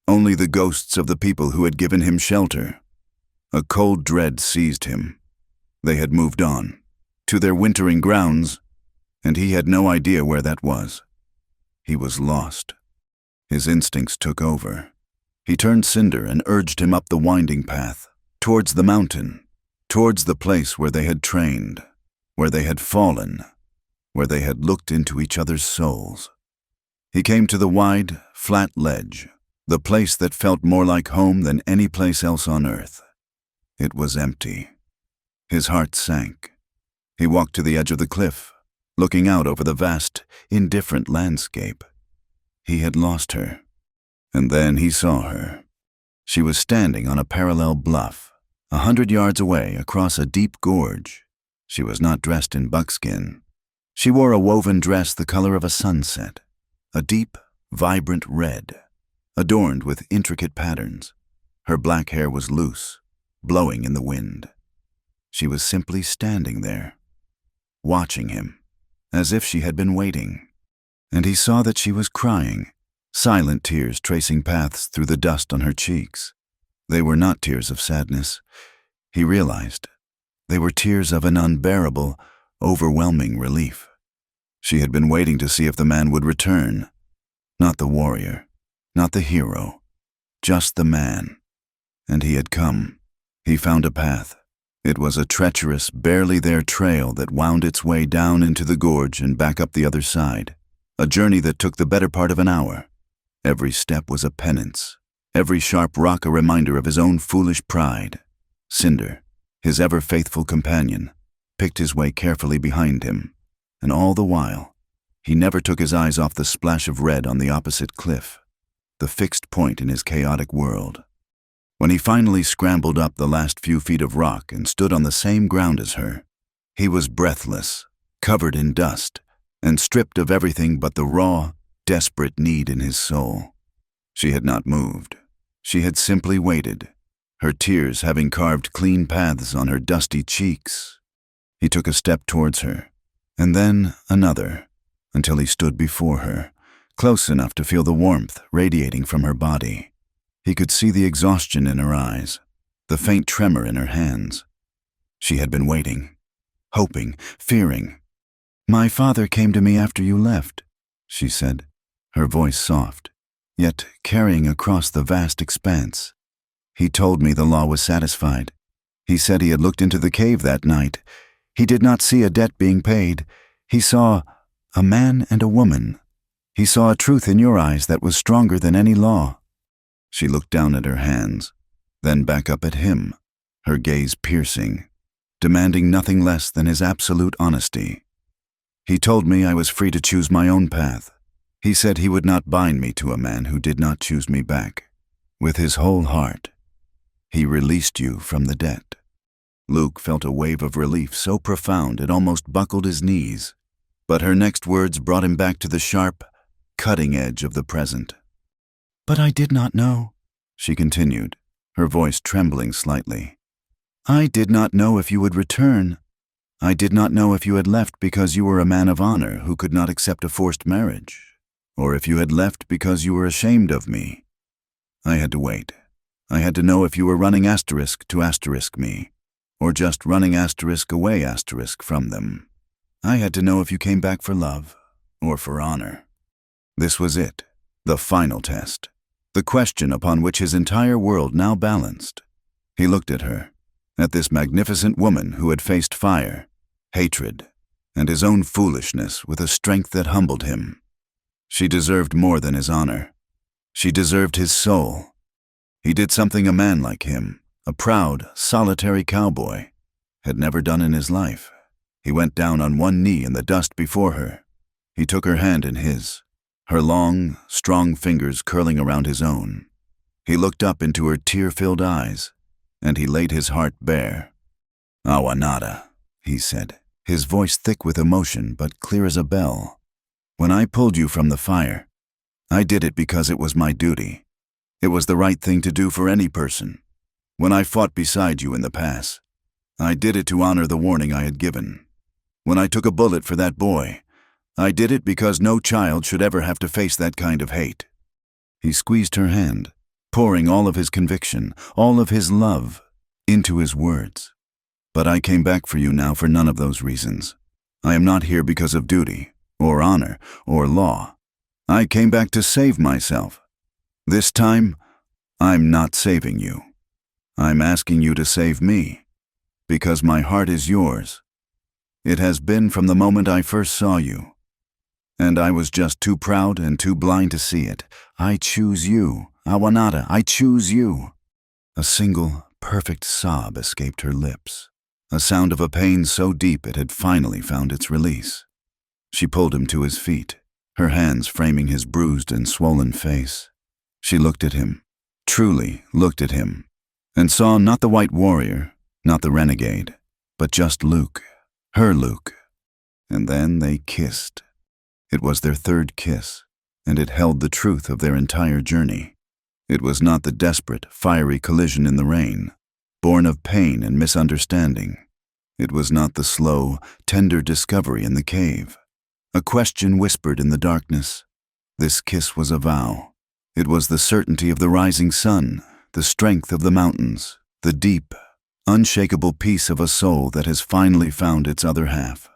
only the ghosts of the people who had given him shelter. A cold dread seized him. They had moved on, to their wintering grounds, and he had no idea where that was. He was lost. His instincts took over. He turned Cinder and urged him up the winding path, towards the mountain, towards the place where they had trained, where they had fallen, where they had looked into each other's souls. He came to the wide, flat ledge, the place that felt more like home than any place else on earth. It was empty. His heart sank. He walked to the edge of the cliff, looking out over the vast, indifferent landscape. He had lost her. And then he saw her. She was standing on a parallel bluff, 100 yards away across a deep gorge. She was not dressed in buckskin. She wore a woven dress the color of a sunset, a deep, vibrant red, adorned with intricate patterns. Her black hair was loose, blowing in the wind. She was simply standing there, watching him, as if she had been waiting. And he saw that she was crying, silent tears tracing paths through the dust on her cheeks. They were not tears of sadness, he realized. They were tears of an unbearable, overwhelming relief. She had been waiting to see if the man would return. Not the warrior, not the hero, just the man. And he had come. He found a path. It was a treacherous, barely there trail that wound its way down into the gorge and back up the other side. A journey that took the better part of an hour. Every step was a penance, every sharp rock a reminder of his own foolish pride. Cinder, his ever-faithful companion, picked his way carefully behind him, and all the while, he never took his eyes off the splash of red on the opposite cliff, the fixed point in his chaotic world. When he finally scrambled up the last few feet of rock and stood on the same ground as her, he was breathless, covered in dust, and stripped of everything but the raw, desperate need in his soul. She had not moved. She had simply waited, her tears having carved clean paths on her dusty cheeks. He took a step towards her, and then another, until he stood before her, close enough to feel the warmth radiating from her body. He could see the exhaustion in her eyes, the faint tremor in her hands. She had been waiting, hoping, fearing. "My father came to me after you left," she said, her voice soft, yet carrying across the vast expanse. "He told me the law was satisfied. He said he had looked into the cave that night. He did not see a debt being paid. He saw a man and a woman. He saw a truth in your eyes that was stronger than any law." She looked down at her hands, then back up at him, her gaze piercing, demanding nothing less than his absolute honesty. "He told me I was free to choose my own path. He said he would not bind me to a man who did not choose me back. With his whole heart, he released you from the debt." Luke felt a wave of relief so profound it almost buckled his knees, but her next words brought him back to the sharp, cutting edge of the present. "But I did not know," she continued, her voice trembling slightly. "I did not know if you would return. I did not know if you had left because you were a man of honor who could not accept a forced marriage, or if you had left because you were ashamed of me. I had to wait. I had to know if you were running asterisk to asterisk me, or just running asterisk away asterisk from them. I had to know if you came back for love or for honor. This was it, the final test, the question upon which his entire world now balanced. He looked at her, at this magnificent woman who had faced fire, hatred, and his own foolishness with a strength that humbled him. She deserved more than his honor. She deserved his soul. He did something a man like him, a proud, solitary cowboy, had never done in his life. He went down on one knee in the dust before her. He took her hand in his, her long, strong fingers curling around his own. He looked up into her tear-filled eyes, and he laid his heart bare. "Awanada," he said, his voice thick with emotion but clear as a bell. "When I pulled you from the fire, I did it because it was my duty. It was the right thing to do for any person. When I fought beside you in the pass, I did it to honor the warning I had given. When I took a bullet for that boy, I did it because no child should ever have to face that kind of hate." He squeezed her hand, pouring all of his conviction, all of his love, into his words. "But I came back for you now for none of those reasons. I am not here because of duty, or honor, or law. I came back to save myself. This time, I'm not saving you. I'm asking you to save me, because my heart is yours. It has been from the moment I first saw you, and I was just too proud and too blind to see it. I choose you, Awanada, I choose you." A single, perfect sob escaped her lips, a sound of a pain so deep it had finally found its release. She pulled him to his feet, her hands framing his bruised and swollen face. She looked at him, truly looked at him, and saw not the white warrior, not the renegade, but just Luke, her Luke. And then they kissed. It was their third kiss, and it held the truth of their entire journey. It was not the desperate, fiery collision in the rain, born of pain and misunderstanding. It was not the slow, tender discovery in the cave. A question whispered in the darkness. This kiss was a vow. It was the certainty of the rising sun, the strength of the mountains, the deep, unshakable peace of a soul that has finally found its other half.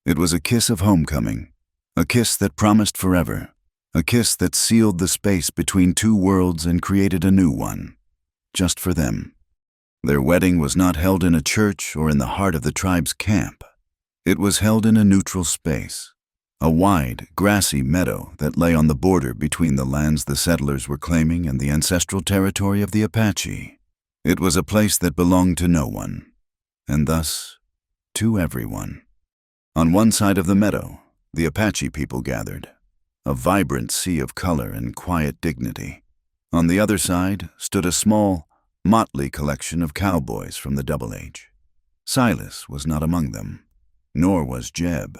It was a kiss of homecoming, a kiss that promised forever, a kiss that sealed the space between two worlds and created a new one, just for them. Their wedding was not held in a church or in the heart of the tribe's camp. It was held in a neutral space, a wide, grassy meadow that lay on the border between the lands the settlers were claiming and the ancestral territory of the Apache. It was a place that belonged to no one, and thus to everyone. On one side of the meadow, the Apache people gathered, a vibrant sea of color and quiet dignity. On the other side stood a small, motley collection of cowboys from the Double Age. Silas was not among them, nor was Jeb.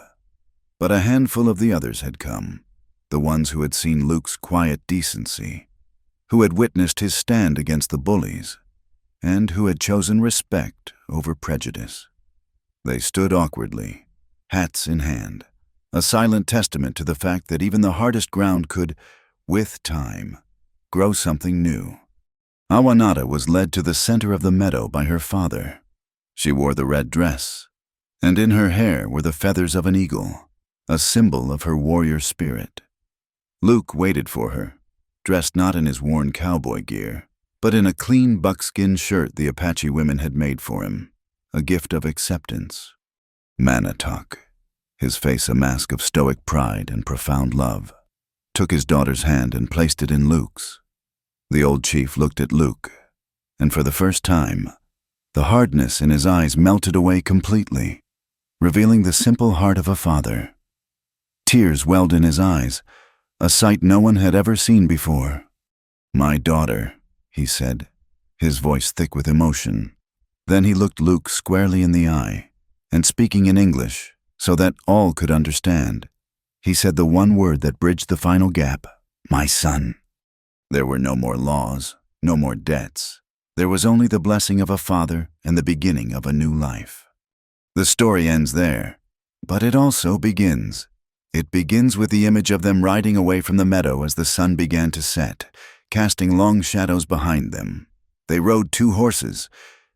But a handful of the others had come, the ones who had seen Luke's quiet decency, who had witnessed his stand against the bullies, and who had chosen respect over prejudice. They stood awkwardly, hats in hand, a silent testament to the fact that even the hardest ground could, with time, grow something new. Awanada was led to the center of the meadow by her father. She wore the red dress, and in her hair were the feathers of an eagle, a symbol of her warrior spirit. Luke waited for her, dressed not in his worn cowboy gear, but in a clean buckskin shirt the Apache women had made for him, a gift of acceptance. Manatok, his face a mask of stoic pride and profound love, took his daughter's hand and placed it in Luke's. The old chief looked at Luke, and for the first time, the hardness in his eyes melted away completely, revealing the simple heart of a father. Tears welled in his eyes, a sight no one had ever seen before. "My daughter," he said, his voice thick with emotion. Then he looked Luke squarely in the eye, and speaking in English, so that all could understand, he said the one word that bridged the final gap, "My son." There were no more laws, no more debts. There was only the blessing of a father and the beginning of a new life. The story ends there, but it also begins. It begins with the image of them riding away from the meadow as the sun began to set, casting long shadows behind them. They rode 2 horses,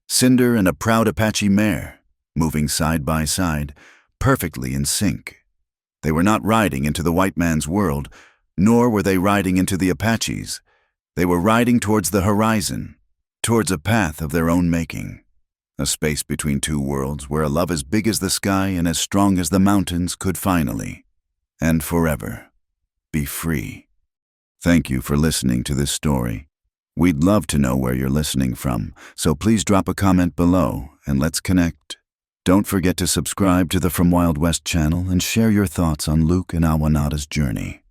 Cinder and a proud Apache mare, moving side by side, perfectly in sync. They were not riding into the white man's world, nor were they riding into the Apache's. They were riding towards the horizon, towards a path of their own making. A space between 2 worlds where a love as big as the sky and as strong as the mountains could finally, and forever, be free. Thank you for listening to this story. We'd love to know where you're listening from, so please drop a comment below and let's connect. Don't forget to subscribe to the From Wild West channel and share your thoughts on Luke and Awanada's journey.